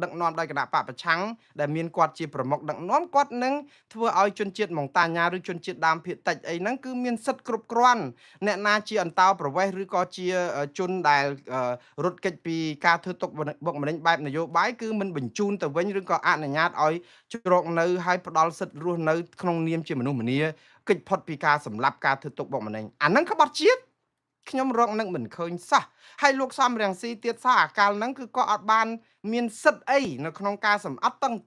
ដឹកនាំដោយគណៈបកប្រឆាំងដែលមានគាត់ជាប្រមុខដឹកនាំគាត់នឹងធ្វើឲ្យជនជាតិម៉ុងតាញ៉ាឬជនជាតិដើមភាគតិចអីហ្នឹងគឺមានសិទ្ធិគ្រប់គ្រាន់អ្នកណាជាអន្តោប្រវេសន៍ឬក៏ជាជនដែលរត់គេចពីការធ្វើទុកបុកម្នេញបែបនយោបាយគឺមិនបញ្ជូនទៅវិញឬក៏អនុញ្ញាតឲ្យជ្រកនៅឲ្យផ្ដាល់សិទ្ធិរស់នៅក្នុងនាមជាមនុស្សម្នាគេចផុតពីការសម្លាប់ការធ្វើទុកបុកម្នេញអាហ្នឹងក្បត់ជាតិខ្ញុំរកនឹងមិនឃើញសោះហើយលោកសំរងស៊ីទៀតសោះអាកាលហ្នឹងគឺក៏អត់បានមានសិទ្ធអីនៅក្នុងការសម្អត់តាន់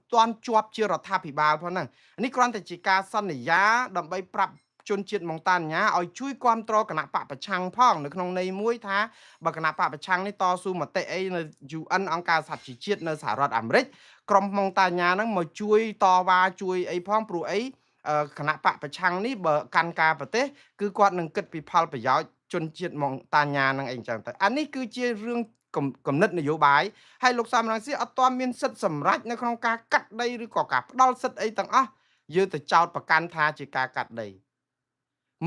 ជាប់ជារដ្ឋាភិបាលផងហ្នឹងនេះគ្រាន់តែជាការសន្យាដើម្បីប្រាប់ជនជាតិម៉ុងតាញ៉ាឲ្យជួយគ្រប់គ្រងគណៈបកប្រឆាំងផងនៅក្នុងន័យមួយថាបើគណៈបកប្រឆាំងនេះតស៊ូមតិអីនៅ UN អង្គការសហជីវជាតិនៅសហរដ្ឋអាមេរិកក្រុមម៉ុងតាញ៉ាហ្នឹងមកជួយតវ៉ាជួយអីផងព្រោះអីគណៈបកប្រឆាំងនេះបើកាន់ការប្រទេសគឺគាត់នឹងគិតពីផលប្រយោជន៍ជនជាតិម៉ុងតាញ៉ានឹងអីចឹងទៅអានេះគឺជារឿងគំនិតនយោបាយហើយលោកសំរងស៊ីអត់ទាន់មានសិទ្ធិសម្រេចនៅក្នុងការកាត់ដីឬក៏ការផ្ដាល់សិទ្ធិអីទាំងអស់យើងទៅចោទប្រកាន់ថាជាការកាត់ដី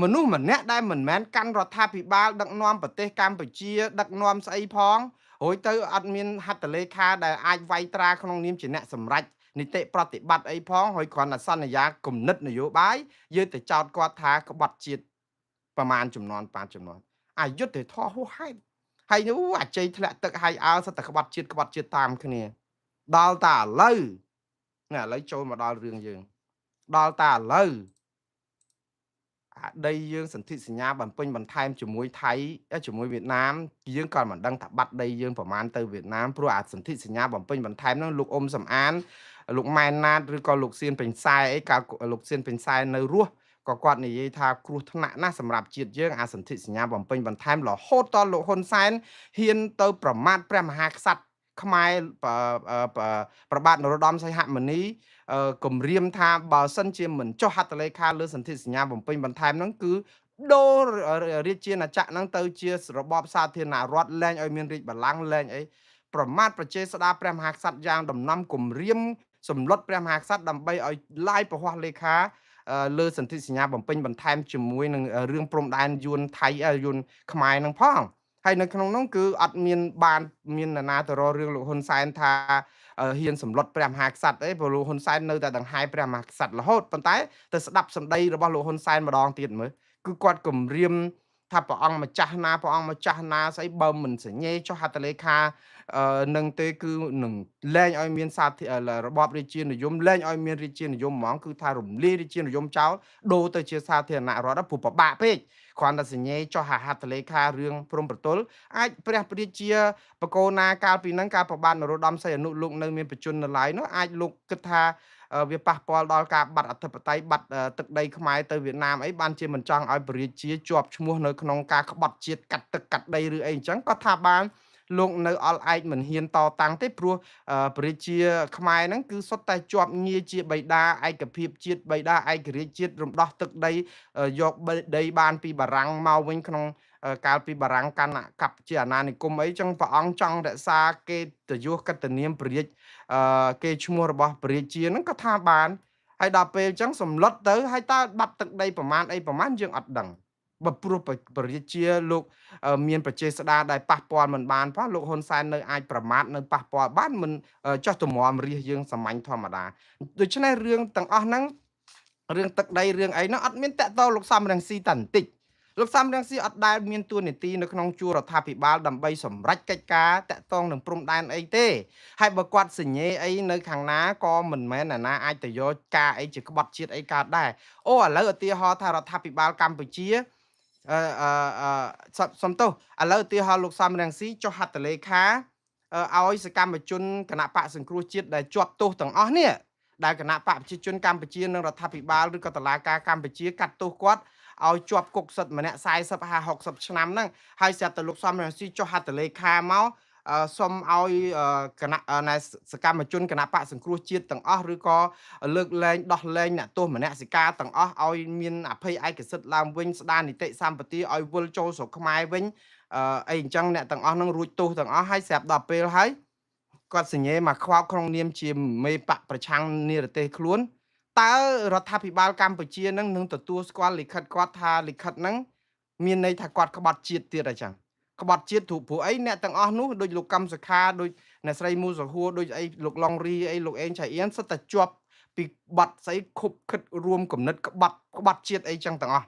មនុស្សម្នាក់ដែលមិនមែនកាន់រដ្ឋាភិបាលដឹកនាំប្រទេសកម្ពុជាដឹកនាំស្អីផងរួចទៅអត់មានហត្ថលេខាដែលអាចវាយត្រាក្នុងនាមជាអ្នកសម្រេចនីតិប្រតិបត្តិអីផងហើយគ្រាន់តែសន្យាគំនិតនយោបាយយើងទៅចោទគាត់ថាក្បត់ជាតិប្រមាណចំនួន5ចំនួនអយុត្តិធម៌ហួសហេតុហើយនោះអាជ័យធ្លាក់ទឹកហើយអើសិតតែក្បត់ជាតិតាមគ្នាដល់តែឥឡូវណាឥឡូវចូលមកដល់រឿងយើងដល់តែឥឡូវអាដីយើងសន្ធិសញ្ញាបំពេញបន្ថែមជាមួយថៃជាមួយវៀតណាមយើងក៏មិនដឹងថាបាត់ដីយើងប្រមាណទៅវៀតណាមព្រោះអាសន្ធិសញ្ញាបំពេញបន្ថែមហ្នឹងលោកអ៊ុំសំអានលោកម៉ែនណាតឬក៏លោកសៀនពេញខ្សែអីកាលលោកសៀនពេញខ្សែនៅរស់ក៏គាត់និយាយថាគ្រោះថ្នាក់ណាស់សម្រាប់ជាតិយើងអាសន្ធិសញ្ញាបំពេញបន្ថែមរហូតដល់លោកហ៊ុនសែនហ៊ានទៅប្រមាថព្រះមហាក្សត្រខ្មែរប្របាទនរោត្តមសីហមុនីគម្រាមថាបើសិនជាមិនចុះហត្ថលេខាលើសន្ធិសញ្ញាបំពេញបន្ថែមហ្នឹងគឺដូររាជាណាចក្រហ្នឹងទៅជារបបសាធារណរដ្ឋលែងឲ្យមានរាជបល្ល័ង្កលែងអីប្រមាថប្រជាស្ដារព្រះមហាក្សត្រយ៉ាងដំណំគម្រាមសម្លុតព្រះមហាក្សត្រដើម្បីឲ្យឡាយពហុលេខាលើសន្ធិសញ្ញាបំពេញបន្ថែមជាមួយនឹងរឿងព្រំដែនយួនថៃយួនខ្មែរហ្នឹងផងហើយនៅក្នុងនោះគឺអត់មានមាននរណាទៅរករឿងលោកហ៊ុនសែនថាហ៊ានសម្លុតព្រះមហាក្សត្រអីព្រោះលោកហ៊ុនសែននៅតែដង្ហែព្រះមហាក្សត្ររហូតប៉ុន្តែទៅស្ដាប់សម្ដីរបស់លោកហ៊ុនសែនម្ដងទៀតមើលគឺគាត់គម្រាមថាព្រះអង្គម្ចាស់ណាស្អីបើមិនសញ្ញេចុះហត្ថលេខា នឹងទេគឺនឹងលែងឲ្យមានរបបរាជានិយមលែងឲ្យមានរាជានិយមហ្មងគឺថារំលាយរាជានិយមចោលដូរទៅជាសាធារណរដ្ឋព្រោះពិបាកពេកគ្រាន់តែសញ្ញេចុះហត្ថលេខារឿងព្រំប្រទល់អាចព្រះរាជាបកូនណាកាលពីហ្នឹងកាលប្របាទនរោត្តមសីហនុលោកនៅមានបញ្ជននៅឡើយនោះអាចលោកគិតថាវាប៉ះពាល់ដល់ការបាត់អធិបតេយ្យបាត់ទឹកដីខ្មែរទៅវៀតណាមអីបានជាមិនចង់ឲ្យប្រជាជាជាប់ឈ្មោះនៅក្នុងការក្បត់ជាតិកាត់ទឹកកាត់ដីឬអីអញ្ចឹងក៏ថាបានលោកនៅអល់ឯកមិនហ៊ានតតាំងទេព្រោះប្រជាខ្មែរហ្នឹងគឺសុទ្ធតែជាប់ងារជាបិតាឯកភាពជាតិបិតាឯករាជ្យជាតិរំដោះទឹកដីយកដីបានពីបារាំងមកវិញក្នុងកាលពីបារាំងកាន់កាប់ជាអាណានិគមអីចឹងព្រះអង្គចង់រក្សាគេទយោកតនាមព្រះរាជគេឈ្មោះរបស់ព្រះរាជាហ្នឹងក៏ថាបានហើយដល់ពេលអញ្ចឹងសម្លុតទៅហើយតើបាត់ទឹកដីប្រមាណអីប្រមាណយើងអត់ដឹងបើព្រោះព្រះរាជាលោកមានប្រជេស្តាដែលប៉ះពាល់មិនបានផងលោកហ៊ុនសែននៅអាចប្រមាថនៅប៉ះពាល់បានមិនចោះទម្រាំរាជយើងសាមញ្ញធម្មតាដូច្នេះរឿងទាំងអស់ហ្នឹងរឿងទឹកដីរឿងអីហ្នឹងអត់មានតកតលោកសំរងស៊ីតែបន្តិចលោកសំរងស៊ីអត់ដែលមានទួនាទីនៅក្នុងជួររដ្ឋាភិបាលដើម្បីសម្រេចកិច្ចការតាក់ទងនឹងព្រំដែនអីទេហើយបើគាត់សញ្ញេអីនៅខាងណាក៏មិនមែនណានាអាចទៅយកការអីជាក្បត់ជាតិអីកើតដែរអូឥឡូវឧទាហរណ៍ថារដ្ឋាភិបាលកម្ពុជាសំទោសឥឡូវឧទាហរណ៍លោកសំរងស៊ីចុះហត្ថលេខាឲ្យសកម្មជនគណៈបកសង្គ្រោះជាតិដែលជាប់ទោសទាំងអស់នេះដែលគណៈបកប្រជាជនកម្ពុជានិងរដ្ឋាភិបាលឬក៏តុលាការកម្ពុជាកាត់ទោសគាត់ឲ្យជាប់គុកសិតម្នាក់40 50 60ឆ្នាំហ្នឹងហើយស្រាប់តែលោកសំរងស៊ីចុះហត្ថលេខាមកសុំឲ្យគណៈសកម្មជនគណៈបកសង្គ្រោះជាតិទាំងអស់ឬក៏លើកលែងដោះលែងអ្នកទោសមនសិការទាំងអស់ឲ្យមានអភ័យឯកសិទ្ធិឡើងវិញស្ដារនីតិសម្បទាឲ្យវិលចូលស្រុកខ្មែរវិញអីអញ្ចឹងអ្នកទាំងអស់ហ្នឹងរួចទោសទាំងអស់ហើយស្រាប់ដល់ពេលហើយគាត់សញ្ញេមកខ្វោបក្នុងនាមជាមេបកប្រឆាំងនិរទេសខ្លួនតើរដ្ឋាភិបាលកម្ពុជានឹងទទួលស្គាល់លិខិតគាត់ថាលិខិតហ្នឹងមានន័យថាគាត់ក្បត់ជាតិទៀតអញ្ចឹងក្បត់ជាតិព្រោះអីអ្នកទាំងអស់នោះដូចលោកកឹមសុខាដូចអ្នកស្រីមូសហួរដូចអីលោកឡុងរីអីលោកអេងឆៃអៀនសុទ្ធតែជាប់ពីបាត់ស្អីខុបខិតរួមគំនិតក្បត់ជាតិអីចឹងទាំងអស់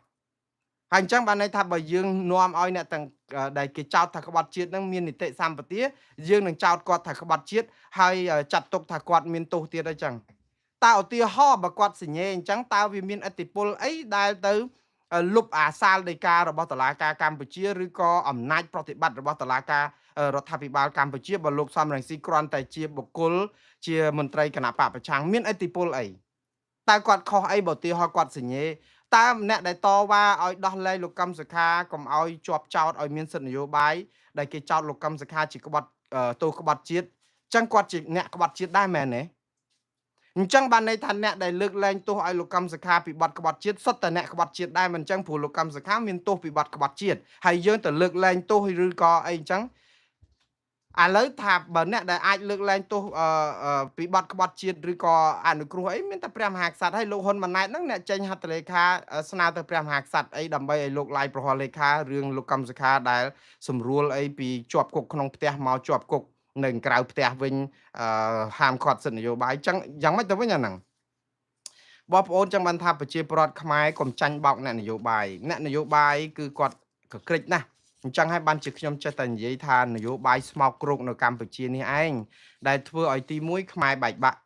ហើយអញ្ចឹងបានន័យថាបើយើងនាំឲ្យអ្នកទាំងដែលគេចោទថាក្បត់ជាតិនឹងមាននីតិសម្បទាយើងនឹងចោទគាត់ថាក្បត់ជាតិហើយចាត់ទុកថាគាត់មានទោសទៀតអញ្ចឹងតើឧទាហរណ៍បើគាត់សញ្ញេអញ្ចឹងតើវាមានឥទ្ធិពលអីដែលទៅលុបអាសាលដីការបស់តុលាការកម្ពុជាឬក៏អំណាចប្រតិបត្តិរបស់តុលាការរដ្ឋាភិបាលកម្ពុជាបើលោកសំរងស៊ីគ្រាន់តែជាបុគ្គលជាមន្ត្រីគណៈបកប្រឆាំងមានឥទ្ធិពលអីតើគាត់ខុសអីបើឧទាហរណ៍គាត់សញ្ញេតើអ្នកដែលតវ៉ាឲ្យដោះលែងលោកកឹមសុខាកុំឲ្យជាប់ចោតឲ្យមានសិទ្ធិនយោបាយដែលគេចោតលោកកឹមសុខាជាក្បត់ទោសក្បត់ជាតិអញ្ចឹងគាត់ជាអ្នកក្បត់ជាតិដែរមែនទេអញ្ចឹងបានន័យថាអ្នកដែលលើកលែងទោសឲ្យលោកកឹមសុខាពីបទក្បត់ជាតិសុទ្ធតែអ្នកក្បត់ជាតិដែរមិនអញ្ចឹងព្រោះលោកកឹមសុខាមានទោសពីបទក្បត់ជាតិហើយយើងទៅលើកលែងទោសឬក៏អីអញ្ចឹងឥឡូវថាបើអ្នកដែលអាចលើកលែងទោសពីបទក្បត់ជាតិឬក៏អនុគ្រោះអីមានតែព្រះមហាក្សត្រហើយលោកហ៊ុនម៉ាណែតហ្នឹងអ្នកចេញហត្ថលេខាស្នើទៅព្រះមហាក្សត្រអីដើម្បីឲ្យលោកឡាយប្រហ័សលេខារឿងលោកកឹមសុខាដែលសម្រួលអីពីជាប់គុកក្នុងផ្ទះមកជាប់គុកនៅក្រៅផ្ទះវិញហាមឃាត់សិទ្ធិនយោបាយចឹងយ៉ាងម៉េចទៅវិញអាហ្នឹងបងប្អូនចឹងបានថាប្រជាពលរដ្ឋខ្មែរកុំចាញ់បោកអ្នកនយោបាយគឺគាត់កក្រិចណាស់អញ្ចឹងហើយបានជាខ្ញុំចេះតែនិយាយថានយោបាយស្មោកគ្រោកនៅកម្ពុជានេះឯងដែលធ្វើឲ្យទី1ខ្មែរបែកបាក់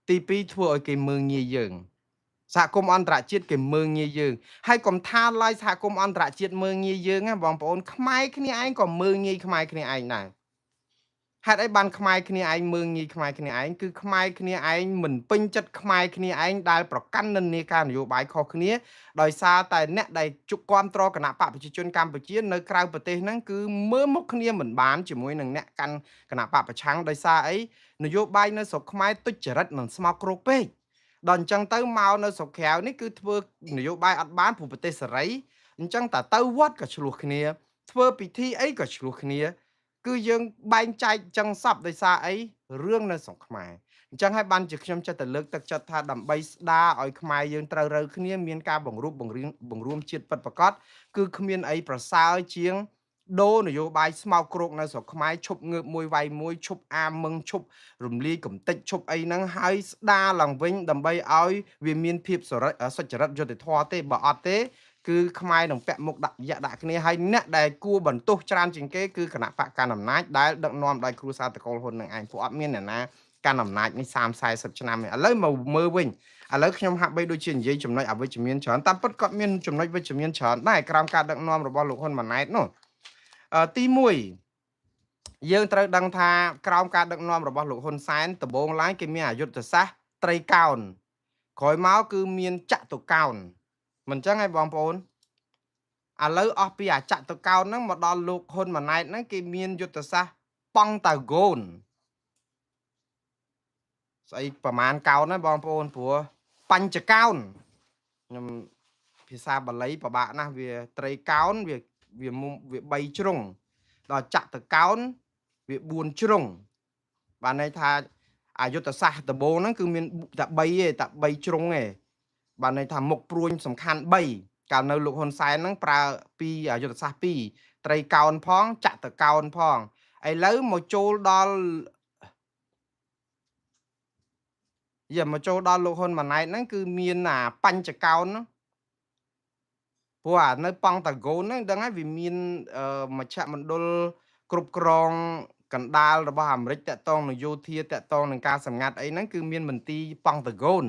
ទី2ធ្វើឲ្យគេមើងងាយយើងសហគមន៍អន្តរជាតិគេមើងងាយយើងហើយកុំថាឡើយសហគមន៍អន្តរជាតិមើងងាយយើងណាបងប្អូនខ្មែរគ្នាឯងក៏មើងងាយខ្មែរគ្នាឯងដែរហេតុអីបានខ្មែរគ្នាឯងមើងងាយខ្មែរគ្នាឯងគឺខ្មែរគ្នាឯងមិនពេញចិត្តខ្មែរគ្នាឯងដែលប្រកាន់និន្នាការនយោបាយខុសគ្នាដោយសារតែអ្នកដែលជុកគាំទ្រគណៈបកប្រជាជនកម្ពុជានៅក្រៅប្រទេសហ្នឹងគឺមើលមុខគ្នាមិនបានជាមួយនឹងអ្នកកាន់គណៈបកប្រឆាំងដោយសារអីនយោបាយនៅស្រុកខ្មែរទុច្ចរិតមិនស្មោកគ្រោកពេកដល់អញ្ចឹងទៅមកនៅស្រុកក្រៅនេះគឺធ្វើនយោបាយអត់បានព្រោះប្រទេសសេរីអញ្ចឹងតើទៅវត្តក៏ឆ្លោះគ្នាធ្វើពិធីអីក៏ឆ្លោះគ្នាគឺយើងបែងចែកចឹងសពដោយសារអីរឿងនៅស្រុកខ្មែរអញ្ចឹងហើយបានជាខ្ញុំចិត្តទៅលើកទឹកចិត្តថាដើម្បីស្ដារឲ្យខ្មែរយើងត្រូវរើគ្នាមានការបង្រួមជាតិពិតប្រាកដគឺគ្មានអីប្រសើរជាងដូរនយោបាយស្មោកគ្រោកនៅស្រុកខ្មែរឈប់ងើបមួយវាយមួយឈប់អាមឹងឈប់រំលាយកំទេចឈប់អីហ្នឹងហើយស្ដារឡើងវិញដើម្បីឲ្យវាមានភាពសុចរិតយុត្តិធម៌ទេបើអត់ទេ គឺខ្មែរនឹងពាក់មុខដាក់យៈដាក់គ្នាហើយអ្នកដែលគួរបន្ទោសច្រើនជាងគេគឺគណៈបកកណ្ដាលអំណាចដែលដឹកនាំដោយគ្រូសាតកុលហ៊ុននឹងឯងពួកអត់មានអ្នកណាកាន់អំណាចនេះ30-40ឆ្នាំទេឥឡូវមកមើលវិញឥឡូវខ្ញុំហាក់បីដូចជានិយាយចំណុចអវិជ្ជមានច្រើនតាមពិតគាត់មានចំណុចវិជ្ជមានច្រើនដែរក្រោមការដឹកនាំរបស់លោកហ៊ុនម៉ាណែតនោះទី1យើងត្រូវដឹងថាក្រោមការដឹកនាំរបស់លោកហ៊ុនសែនដំបូងឡើងគេមានអយុទ្ធសាស្ត្រត្រីកោណក្រោយមកគឺមានចតុកោណមិនអញ្ចឹងឯងបងប្អូនឥឡូវអស់ពីអាចតុកោណហ្នឹងមកដល់លោកហ៊ុនម៉ាណែតហ្នឹងគេមានយុទ្ធសាស្ត្រប៉ង់តាហ្គោនស្អីប្រមាណកោណហ្នឹងបងប្អូនព្រោះបញ្ចកោណខ្ញុំភាសាបាលីពិបាកណាស់វាត្រីកោណវា3ជ្រុងដល់ចតុកោណវា4ជ្រុងបានន័យថាអយុទ្ធសាស្ត្រដំបូងហ្នឹងគឺមានតែ3ទេតែ3ជ្រុងទេបានន័យថាមុខព្រួញសំខាន់3កាលនៅលោកហ៊ុនសែនហ្នឹងប្រើពីយុទ្ធសាស្ត្រ2ត្រីកោណផងចតុកោណផងឥឡូវមកចូលដល់លោកហ៊ុនម៉ាណែតហ្នឹងគឺមានអាបញ្ចកោណព្រោះនៅប៉ង់តាហ្គោនហ្នឹងដឹងហើយវាមានមជ្ឈមណ្ឌលគ្រប់គ្រងកណ្ដាលរបស់អាមេរិកតាក់ទងនយោធាតាក់ទងនឹងការសម្ងាត់អីហ្នឹងគឺមានមន្ទីរប៉ង់តាហ្គោន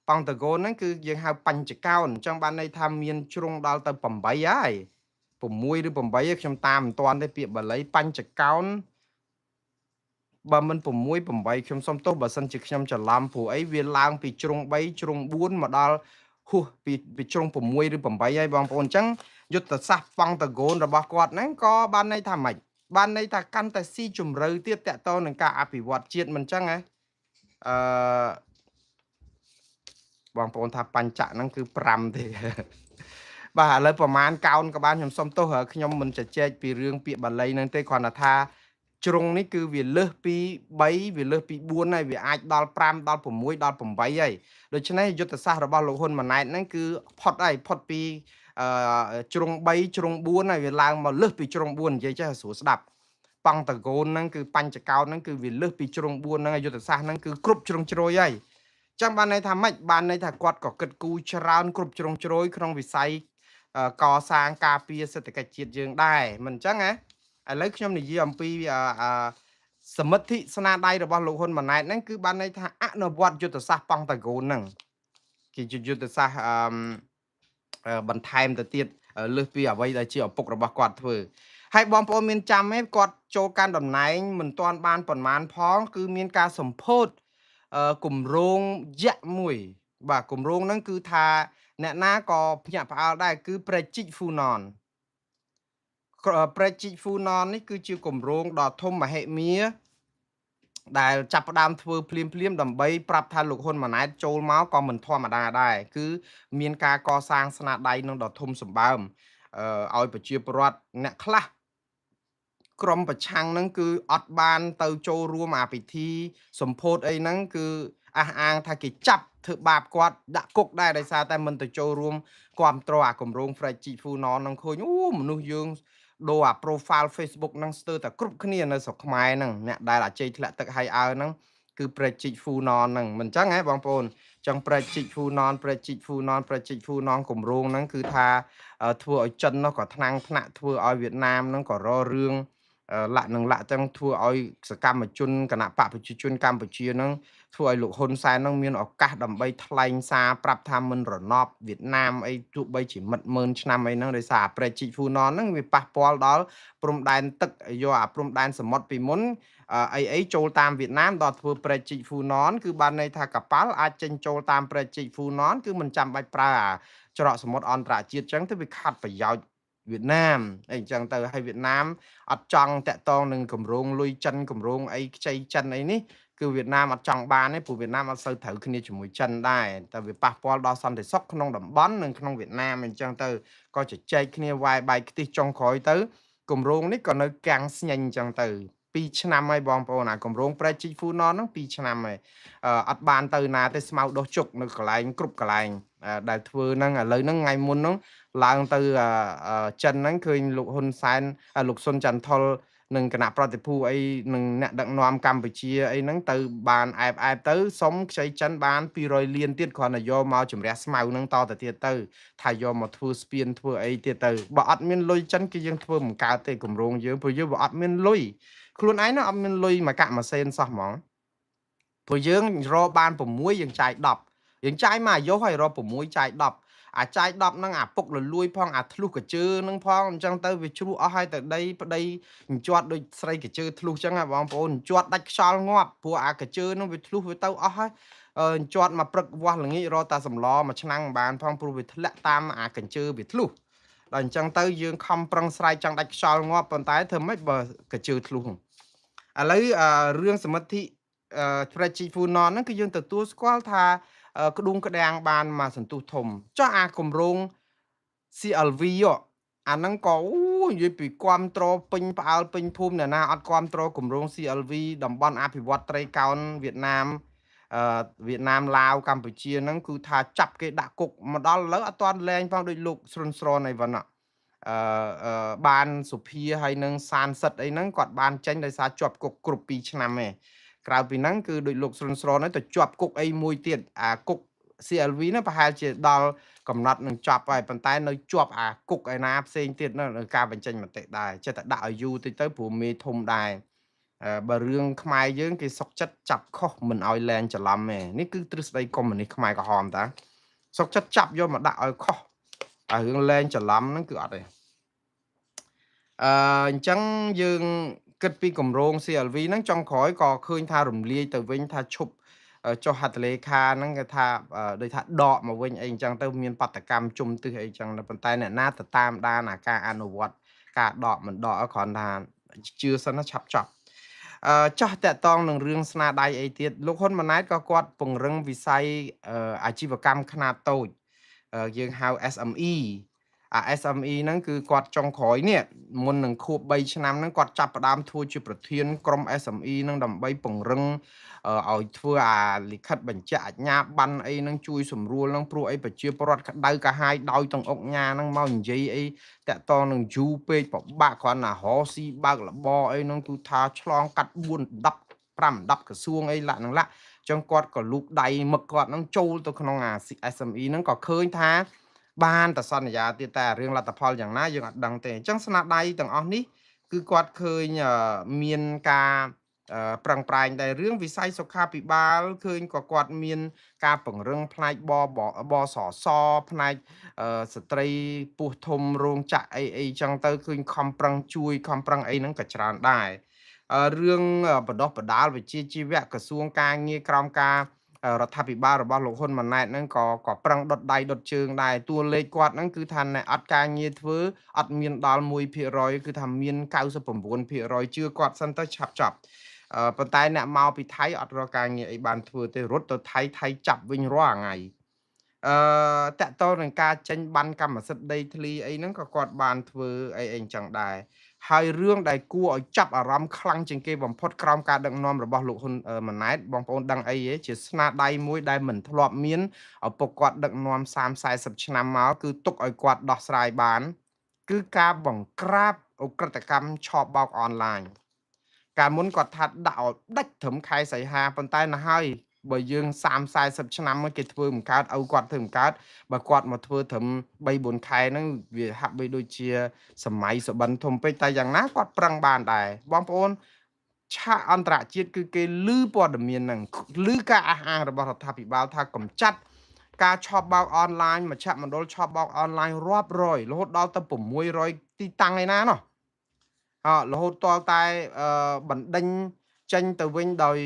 ហ្នឹងគឺយើងហៅបញ្ចកោណអញ្ចឹងបានន័យថាមានជ្រុងដល់ទៅ8ហើយ6ឬ8ឯងខ្ញុំតាមមិនទាន់ទេពាក្យបាលីបញ្ចកោណបើមិន6 8ខ្ញុំសុំទោសបើសិនជាខ្ញុំច្រឡំព្រោះអីវាឡើងពីជ្រុង3ជ្រុង4មកដល់ហួសពីជ្រុង6ឬ8ហើយបងប្អូនអញ្ចឹងយុទ្ធសាស្ត្រប៉ង់តាហ្គោនរបស់គាត់ហ្នឹងក៏បានន័យថាម៉េចបានន័យថាកាន់តែស៊ីជម្រៅទៀតតកតនឹងការអភិវឌ្ឍជាតិមិនអញ្ចឹងហ៎បងប្អូនថាបញ្ចៈហ្នឹងគឺ5ទេបាទឥឡូវប្រមាណកោណក៏បានខ្ញុំសុំទោសខ្ញុំមិនជជែកពីរឿងពាក្យបាលីហ្នឹងទេគ្រាន់តែថាជ្រុងនេះគឺវាលើសពី3វាលើសពី4ហើយវាអាចដល់5ដល់6ដល់8ហើយដូច្នេះយុទ្ធសាស្ត្ររបស់លោកហ៊ុនម៉ាណែតហ្នឹងគឺផុតពីជ្រុង3ជ្រុង4ហើយវាឡើងមកលើសពីជ្រុង4និយាយចេះស្រួលស្ដាប់ប៉ង់តាហ្គោនហ្នឹងគឺបញ្ចកោណហ្នឹងគឺវាលើសពីជ្រុង4ហ្នឹងយុទ្ធសាស្ត្រហ្នឹងគឺគ្រប់ជ្រុងជ្រោយហើយចឹងបានន័យថាម៉េចបានន័យថាគាត់ក៏គិតគូរច្រើនគ្រប់ជ្រុងជ្រោយក្នុងវិស័យកសាងការពារសេដ្ឋកិច្ចជាតិយើងដែរមិនអញ្ចឹងហ៎ឥឡូវខ្ញុំនិយាយអំពីសមិទ្ធិស្នាដៃរបស់លោកហ៊ុនម៉ាណែតហ្នឹងគឺបានន័យថាអនុវត្តយុទ្ធសាស្ត្រប៉ង់តាហ្គោនហ្នឹងគេយុទ្ធសាស្ត្របន្ថែមទៅទៀតលើសពីអ្វីដែលជាឪពុករបស់គាត់ធ្វើហើយបងប្អូនមានចាំទេគាត់ចូលកាន់តំណែងមិនទាន់បានប៉ុន្មានផងគឺមានការសម្ពោធគម្រោងយក្សមួយបាទគម្រោងហ្នឹងគឺថាអ្នកណាក៏ភ្ញាក់ផ្អើលដែរគឺប្រជិកហ្វូណននេះគឺជាគម្រោងដ៏ធំមហិមាដែលចាប់ផ្ដើមធ្វើភ្លាមដើម្បីប្រាប់ថាលោកហ៊ុនម៉ាណែតចូលមកក៏មិនធម្មតាដែរគឺមានការកសាងស្នាដៃនឹងដ៏ធំសម្បើមឲ្យប្រជាពលរដ្ឋអ្នកខ្លះក្រុមប្រឆាំងហ្នឹងគឺអត់បានទៅចូលរួមអាពិធីសម្ពោធអីហ្នឹងគឺអះអាងថាគេចាប់ធ្វើបាបគាត់ដាក់គុកដែរដោយសារតែមិនទៅចូលរួមគ្រប់គ្រងអាគម្រោង Freji Funon ហ្នឹងឃើញមនុស្សយើងដូរអា profile Facebook ហ្នឹងស្ទើរតែគ្រប់គ្នានៅស្រុកខ្មែរហ្នឹងអ្នកដែលអាជ័យធ្លាក់ទឹកហើយអើហ្នឹងគឺ Freji Funon ហ្នឹងមិនអញ្ចឹងហ៎បងប្អូនចឹង Freji Funon គម្រោងហ្នឹងគឺថាធ្វើឲ្យចិននោះក៏ថ្នាក់ធ្វើឲ្យវៀតណាមហ្នឹងក៏ររឿងលាក់ទាំងធ្វើឲ្យសកម្មជនគណៈបកប្រជាជនកម្ពុជាហ្នឹងធ្វើឲ្យលោកហ៊ុនសែនហ្នឹងមានឱកាសដើម្បីថ្លែងសារប្រាប់ថាមិនរណបវៀតណាមអីទោះបីជាមិត្តម៉ឺនឆ្នាំអីហ្នឹងដោយសារប្រេជីហ្វូណនហ្នឹងវាប៉ះពាល់ដល់ព្រំដែនទឹកយកអាព្រំដែនសមុទ្រពីមុនអីចូលតាមវៀតណាមដល់ធ្វើប្រេជីហ្វូណនគឺបានន័យថាកប៉ាល់អាចចេញចូលតាមប្រេជីហ្វូណនគឺមិនចាំបាច់ប្រើច្រកសមុទ្រអន្តរជាតិចឹងទៅវាខាត់ប្រយោជន៍វៀតណាមអីចឹងទៅហើយវៀតណាមអត់ចង់តាក់ទងនឹងគម្រោងលុយចិនគម្រោងអីខ្ចីចិនអីនេះគឺវៀតណាមអត់ចង់បានទេព្រោះវៀតណាមអត់សូវត្រូវគ្នាជាមួយចិនដែរតែវាប៉ះពាល់ដល់សន្តិសុខក្នុងតំបន់និងក្នុងវៀតណាមអញ្ចឹងទៅក៏ជជែកគ្នាវាយបែកខ្ទិះចុងក្រោយទៅគម្រោងនេះក៏នៅកាំងស្ញែងអញ្ចឹងទៅ2ឆ្នាំហើយបងប្អូនអាគម្រោងប្រេជីហ្វូណនហ្នឹង2ឆ្នាំហើយអត់បានទៅណាទេស្មៅដុសជុកនៅកន្លែងគ្រប់កន្លែងដែលធ្វើហ្នឹងឥឡូវហ្នឹងថ្ងៃមុនហ្នឹងឡើងទៅចិនហ្នឹងឃើញលោកហ៊ុនសែនលោកស៊ុនចន្ទថុល នឹងគណៈប្រតិភូអីនឹងអ្នកដឹកនាំកម្ពុជាអីហ្នឹងទៅបានអែបទៅសុំខ្ចីចិនបាន200លានទៀតគ្រាន់តែយកមកជំរះស្មៅហ្នឹងតទៅទៀតទៅថាយកមកធ្វើស្ពានធ្វើអីទៀតទៅបើអត់មានលុយចិនគឺយើងធ្វើមិនកើតទេគម្រោងយើងព្រោះយើងវាអត់មានលុយខ្លួនឯងហ្នឹងអត់មានលុយមកកាក់ម៉ាស៊ីនសោះហ្មងព្រោះយើងរកបាន6យើងចាយ10យើងចាយមកអាយុហើយរក6ចាយ10អាច10ហ្នឹងអាពុកលលួយផងអាធ្លុះកជើហ្នឹងផងអញ្ចឹងទៅវាជ្រុះអស់ហើយទៅដីប្តីអញ្ជាត់ដូចស្រីកជើធ្លុះអញ្ចឹងបងប្អូនអញ្ជាត់ដាច់ខ្យល់ងាប់ព្រោះអាកជើហ្នឹងវាធ្លុះវាទៅអស់ហើយអញ្ជាត់មកព្រឹកវាស់ល្ងាចរកតាសម្លមួយឆ្នាំបានផងព្រោះវាធ្លាក់តាមអាកញ្ជើវាធ្លុះដល់អញ្ចឹងទៅយើងខំប្រឹងស្រែកចង់ដាច់ខ្យល់ងាប់ប៉ុន្តែធ្វើម៉េចបើកជើធ្លុះឥឡូវរឿងសមិទ្ធិspreadsheet full non ហ្នឹងគឺយើងទទួលស្គាល់ថាក្ដួងក្ដាំងបានមកសន្ទុះធំចុះអាគម្រោង CLV អាហ្នឹងក៏និយាយពីគាំទ្រពេញផ្អើលពេញភូមិអ្នកណាអត់គាំទ្រគម្រោង CLV តំបន់អភិវឌ្ឍត្រីកោណវៀតណាមវៀតណាមឡាវកម្ពុជាហ្នឹងគឺថាចាប់គេដាក់គុកមកដល់ឥឡូវអត់ទាន់លែងផងដូចលោកស្រុនស្រនអីវ៉ាន់បានសុភាហើយនឹងសានសិតអីហ្នឹងគាត់បានចេញដោយសារជាប់គុកគ្រប់2ឆ្នាំឯងក្រៅពីហ្នឹងគឺដូចលោកស្រុនស្រនហ្នឹងទៅជាប់គុកអីមួយទៀតអាគុក CLV ហ្នឹងប្រហែលជាដល់កំណត់នឹងចប់ហើយប៉ុន្តែនៅជាប់អាគុកឯណាផ្សេងទៀតនៅការបញ្ចេញមតិដែរចេះតែដាក់ឲ្យយូរតិចទៅព្រោះមេធំដែរបើរឿងខ្មែរយើងគេសុកចិត្តចាប់ខុសមិនឲ្យលែងច្រឡំទេនេះគឺទ្រឹស្ដីកុម្មុយនីសខ្មែរក្រហមតាសុកចិត្តចាប់យកមកដាក់ឲ្យខុសអារឿងលែងច្រឡំហ្នឹងគឺអត់ទេអញ្ចឹងយើងគិតពីគម្រោង CLV ហ្នឹងចុងក្រោយក៏ឃើញថារំលាយទៅវិញថាឈប់ចុះហត្ថលេខាហ្នឹងគេថាដូចថាដកមកវិញអីអញ្ចឹងទៅមានបដកម្មជុំទិសអីអញ្ចឹងប៉ុន្តែអ្នកណាទៅតាមដានអាការអនុវត្តការដកមិនដកគ្រាន់ថាជឿសិនណាឆាប់ចប់ចោះតកតងនឹងរឿងស្នាដៃអីទៀតលោកហ៊ុនម៉ាណែតក៏គាត់ពង្រឹងវិស័យអាជីវកម្មខ្នាតតូចយើងហៅ SME SME ហ្នឹងគឺគាត់ចុងក្រោយនេះមុននឹងខួប3ឆ្នាំហ្នឹងគាត់ចាប់ផ្ដើមធ្វើជាប្រធានក្រុម SME ហ្នឹងដើម្បីពង្រឹងឲ្យធ្វើអាលិខិតបញ្ជាក់អាជ្ញាប័ណ្ណអីហ្នឹងជួយសម្រួលហ្នឹងព្រោះអីប្រជាពលរដ្ឋក្តៅកាហាយដោយទាំងអុកញ៉ាហ្នឹងមកនិយាយអីតាក់តងនឹងយូរពេកពិបាកគ្រាន់តែរកស៊ីបើកលបអីហ្នឹងគឺថាឆ្លងកាត់4 10 5 10ក្រសួងអីឡាក់ហ្នឹងឡាក់ចឹងគាត់ក៏លូកដៃមឹកគាត់ហ្នឹងចូលទៅក្នុងអា SME ហ្នឹងក៏ឃើញថាបានតែសន្យាទៀតតែរឿងលទ្ធផលយ៉ាងណាយើងអត់ដឹងទេអញ្ចឹងស្នាដៃទាំងអស់នេះគឺគាត់ឃើញមានការប្រឹងប្រែងដែររឿងវិស័យសុខាភិបាលឃើញក៏គាត់មានការពង្រឹងផ្នែកបសសផ្នែកស្ត្រីពោះធំរោងចក្រអីចឹងទៅឃើញខំប្រឹងជួយខំប្រឹងអីហ្នឹងក៏ច្រើនដែររឿងបដោះបដាលវិជ្ជាជីវៈក្រសួងការងារក្រោមការរដ្ឋាភិបាលរបស់លោកហ៊ុនម៉ាណែតហ្នឹងក៏ប្រឹងដុតដៃដុតជើងដែរតួលេខគាត់ហ្នឹងគឺថាអត់ការងារធ្វើអត់មានដល់ 1% គឺថាមាន 99% ជឿគាត់សិនទៅឆាប់ចប់ប៉ុន្តែអ្នកមកពីថៃអត់រកការងារអីបានធ្វើទេរត់ទៅថៃចាប់វិញរាល់ថ្ងៃតកតទៅនឹងការចេញបានកម្មសិទ្ធិដីធ្លីអីហ្នឹងក៏គាត់បានធ្វើអីអញ្ចឹងដែរហើយរឿងដែលគួរឲ្យចាប់អារម្មណ៍ខ្លាំងជាងគេបំផុតក្រោមការដឹកនាំរបស់លោកហ៊ុនម៉ាណែតបងប្អូនដឹងអីទេជាស្នាដៃមួយដែលមិនធ្លាប់មានឪពុកគាត់ដឹកនាំ30-40ឆ្នាំមកគឺទុកឲ្យគាត់ដោះស្រាយបានគឺការបង្ក្រាបអ ுக ្រិតកម្មឆបោកអនឡាញកាលមុនគាត់ថាដាក់ឲ្យដាច់ត្រឹមខែសីហាប៉ុន្តែណាហើយបើយើង30-40ឆ្នាំមកគេធ្វើមិនកើតឪគាត់ធ្វើមិនកើតបើគាត់មកធ្វើត្រឹម3-4ខែហ្នឹងវាហាក់បីដូចជាសម័យសបិនធំពេកតែយ៉ាងណាគាត់ប្រឹងបានដែរបងប្អូនឆាកអន្តរជាតិគឺគេលឺព័ត៌មានហ្នឹងលឺការអះអាងរបស់រដ្ឋាភិបាលថាកំចាត់ការឆបបោកអនឡាញមជ្ឈមណ្ឌលឆបបោកអនឡាញរាប់រយរហូតដល់ទៅ600ទីតាំងឯណាណោះរហូតតតែបណ្ដេញចេញទៅវិញដោយ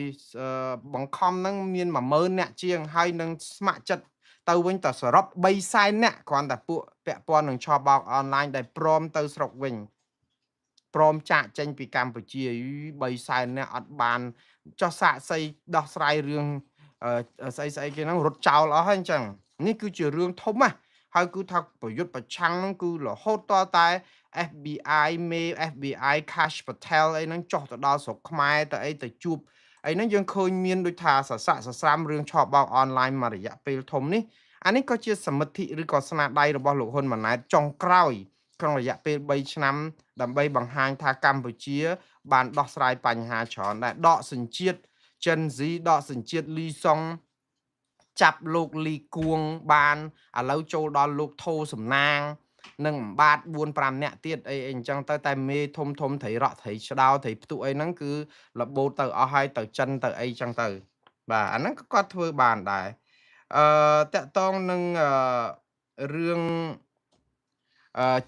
បង្ខំហ្នឹងមាន 10000 នាក់ជាងហើយនឹងស្ម័គ្រចិត្តទៅវិញតសរុប300,000 នាក់គ្រាន់តែពួកពាក់ព័ន្ធនឹងឆបោកអនឡាញដែលព្រមទៅស្រុកវិញព្រមចាក់ចេញពីកម្ពុជា300,000 នាក់អត់បានចោះសាកសីដោះស្រាយរឿងស្អីគេហ្នឹងរត់ចោលអស់ហើយអញ្ចឹងនេះគឺជារឿងធំណាស់ហើយគឺថាប្រយុទ្ធប្រឆាំងហ្នឹងគឺរហូតតតែ FBI មេ FBI Kash Patel អីហ្នឹងចុះទៅដល់ស្រុកខ្មែរទៅអីទៅជួបអីហ្នឹងយើងឃើញមានដូចថាសស័កសស្រាំរឿងឆបោកអនឡាញមួយរយៈពេលធំនេះអានេះក៏ជាសមិទ្ធិឬក៏ស្នាដៃរបស់លោកហ៊ុនម៉ាណែតចុងក្រោយ ក្នុងរយៈពេល3ឆ្នាំដើម្បីបង្ហាញថាកម្ពុជាបានដោះស្រាយបញ្ហាច្រើនដែលដកសញ្ជាតិចិនស៊ីដកសញ្ជាតិលីសុងចាប់លោកលីគួងបានឥឡូវចូលដល់លោកថូសំណាងនិងអំបាទ4-5នាក់ទៀតអីអញ្ចឹងទៅតែមេធំត្រីរ៉ក់ត្រីឆ្ដោត្រីផ្ទុះអីហ្នឹងគឺរបូតទៅអស់ហើយទៅចិនទៅអីចឹងទៅបាទអាហ្នឹងក៏គាត់ធ្វើបានដែរតកតងនឹងរឿង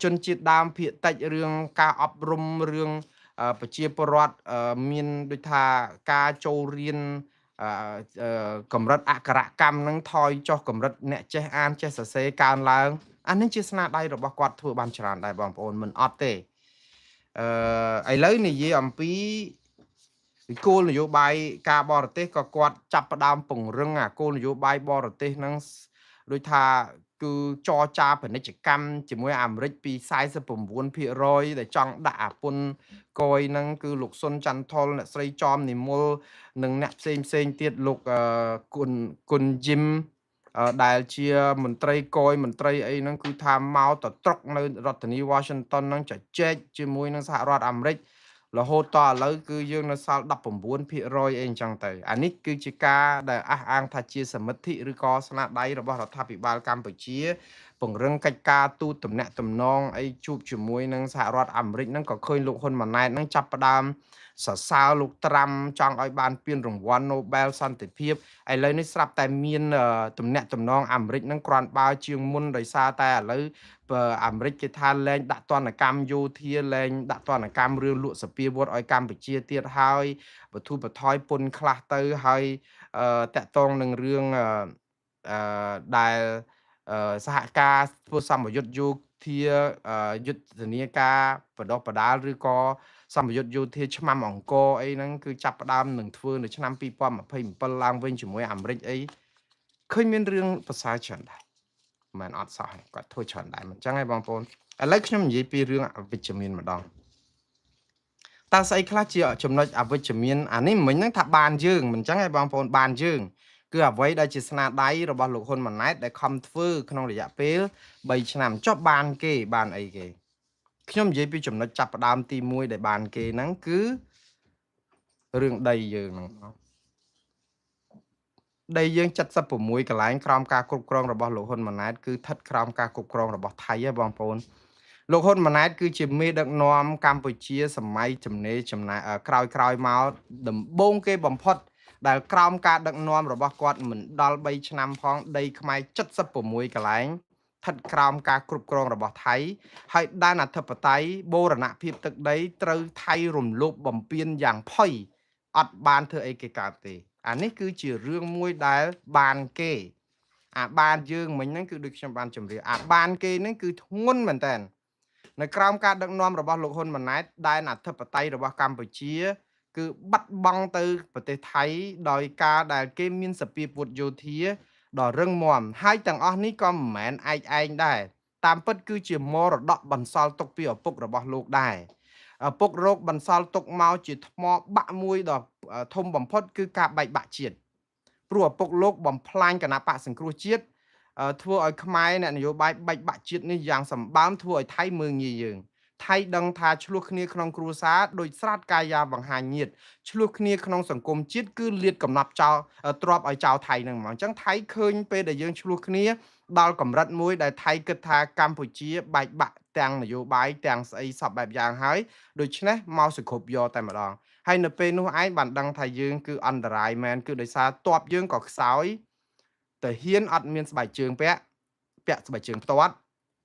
ជនជាតិដើមភាគតិចរឿងការអប់រំរឿងប្រជាពលរដ្ឋមានដូចថាការចូលរៀនកម្រិតអក្ខរកម្មនឹងថយចុះកម្រិតអ្នកចេះអានចេះសរសេរកើនឡើងអានេះជាស្នាដៃរបស់គាត់ធ្វើបានច្រើនដែរបងប្អូនមិនអត់ទេឥឡូវនិយាយអំពីគោលនយោបាយការបរទេសក៏គាត់ចាប់ផ្ដើមពង្រឹងគោលនយោបាយបរទេសហ្នឹងដូចថាគឺចរចាពាណិជ្ជកម្មជាមួយអាមេរិកពី49%ដែលចង់ដាក់អាពន្ធកយហ្នឹងគឺលោកសុនច័ន្ទថុលអ្នកស្រីចមនិមលនិងអ្នកផ្សេងទៀតលោកគុណជីមដែលជាមន្ត្រីកយមន្ត្រីអីហ្នឹងគឺថាមកតត្រុកនៅរដ្ឋធានី Washington ហ្នឹងជជែកជាមួយនឹងសហរដ្ឋអាមេរិករហូតតឥឡូវគឺយើងនៅសល់19%អីអញ្ចឹងទៅអានេះគឺជាការដែលអះអាងថាជាសមិទ្ធិឬក៏ស្នាដៃរបស់រដ្ឋាភិបាលកម្ពុជាពង្រឹងកិច្ចការទូតទំនាក់ទំនងអីជួបជាមួយនឹងសហរដ្ឋអាមេរិកហ្នឹងក៏ឃើញលោកហ៊ុនម៉ាណែតហ្នឹងចាប់ផ្ដើមសរសើរលោកត្រាំចង់ឲ្យបានពានរង្វាន់ Nobel សន្តិភាពឥឡូវនេះស្រាប់តែមានទំនាក់ទំនងអាមេរិកហ្នឹងគ្រាន់បើជាងមុនដោយសារតែឥឡូវអាមេរិកគេថាលែងដាក់ទណ្ឌកម្មយោធាលែងដាក់ទណ្ឌកម្មរឿងលក់សពាវុធឲ្យកម្ពុជាទៀតហើយបទុបថយពន្ធខ្លះទៅហើយតាក់ទងនឹងរឿងដែលសហការធ្វើសម្ពយុទ្ធយោធាយុទ្ធនាការបដិបដាលឬក៏សម្ពយុទ្ធយោធាឆ្មាំអង្គរអីហ្នឹងគឺចាប់ផ្ដើមនឹងធ្វើនៅឆ្នាំ2027ឡើងវិញជាមួយអាមេរិកអីឃើញមានរឿងប្រសើរច្រើនដែរមិនអត់សោះគាត់ធ្វើច្រើនដែរមិនចឹងឯងបងប្អូនឥឡូវខ្ញុំនិយាយពីរឿងអវិជ្ជមានម្ដងតើស្អីខ្លះជាចំណុចអវិជ្ជមានអានេះមិញហ្នឹងថាបានយើងមិនចឹងឯងបងប្អូនបានយើងគឺអ្វីដែលជាស្នាដៃរបស់លោកហ៊ុនម៉ាណែតដែលខំធ្វើក្នុងរយៈពេល3ឆ្នាំចុះបានគេបានអីគេខ្ញុំនិយាយពីចំណុចចាប់ផ្ដើមទី1ដែលបានគេហ្នឹងគឺរឿងដីយើងហ្នឹងដីយើង76កន្លែងក្រោមការគ្រប់គ្រងរបស់លោកហ៊ុនម៉ាណែតគឺស្ថិតក្រោមការគ្រប់គ្រងរបស់ថៃហ៎បងប្អូនលោកហ៊ុនម៉ាណែតគឺជាមេដឹកនាំកម្ពុជាសម័យចំណាយក្រោយមកដំបូងគេបំផុតដែលក្រោមការដឹកនាំរបស់គាត់មិនដល់3ឆ្នាំផងដីខ្មែរ76កន្លែងស្ថិតក្រោមការគ្រប់គ្រងរបស់ថៃហើយដែនអធិបតេយ្យបូរណភាពទឹកដីត្រូវថៃរំលោភបំពានយ៉ាងផុយអត់បានធ្វើអីគេកើតទេអានេះគឺជារឿងមួយដែលបានគេអាបានយើងមិញហ្នឹងគឺដូចខ្ញុំបានជម្រាបអាបានគេហ្នឹងគឺធ្ងន់មែនតើនៅក្រោមការដឹកនាំរបស់លោកហ៊ុនម៉ាណែតដែនអធិបតេយ្យរបស់កម្ពុជាគឺបាត់បង់ទៅប្រទេសថៃដោយការដែលគេមានសពាពុទ្ធយោធាដ៏រឹងមាំហើយទាំងអស់នេះក៏មិនមែនឯងដែរតាមពិតគឺជាមរតកបន្សល់ទុកពីឪពុករបស់លោកដែរឪពុករោគបន្សល់ទុកមកជាថ្មបាក់មួយដ៏ធំបំផុតគឺការបែកបាក់ជាតិព្រោះឪពុកលោកបំផ្លាញគណៈបកសង្គ្រោះជាតិធ្វើឲ្យខ្មែរអ្នកនយោបាយបែកបាក់ជាតិនេះយ៉ាងសម្បើមធ្វើឲ្យថៃមើងងាយយើងថៃដឹងថាឆ្លោះគ្នាក្នុងគ្រួសារដោយស្រាតកាយាបង្ហាញញាតឆ្លោះគ្នាក្នុងសង្គមជាតិគឺលាតកំណប់ចោលទ្របឲ្យចោលថៃនឹងហ្មងអញ្ចឹងថៃឃើញពេលដែលយើងឆ្លោះគ្នាដល់កម្រិតមួយដែលថៃគិតថាកម្ពុជាបែកបាក់ទាំងនយោបាយទាំងស្អីសពបែបយ៉ាងហើយដូច្នេះមកសង្គ្រប់យកតែម្ដងហើយនៅពេលនោះឯងបានដឹងថាយើងគឺអន្តរាយមែនគឺដោយសារតបយើងក៏ខ្សោយទៅហ៊ានអត់មានស្បែកជើងពាក់ស្បែកជើងផ្ទាត់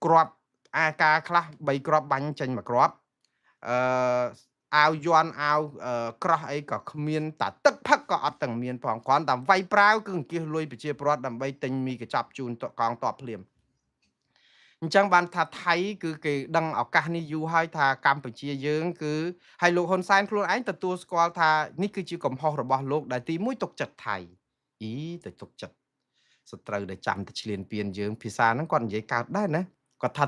គ្រាប់អាការខ្លះ3គ្រាប់បាញ់ចេញមួយគ្រាប់អាវយន់អាវក្រោះអីក៏គ្មានតាទឹកផឹកក៏អត់ទាំងមានផងគ្រាន់តែវាយប្រាវគឺអង្គាសលុយប្រជាពលរដ្ឋដើម្បីទិញមីកញ្ចប់ជូនកងតបភ្លាមអញ្ចឹងបានថាថៃគឺគេដឹងឱកាសនេះយូរហើយថាកម្ពុជាយើងគឺហើយលោកហ៊ុនសែនខ្លួនឯងទទួលស្គាល់ថានេះគឺជាកំហុសរបស់លោកដែលទី1ទុកចិត្តថៃទៅទុកចិត្តសត្រូវដែលចាំតែឈ្លានពានយើងភាសាហ្នឹងគាត់និយាយកើតដែរណាគាត់ថា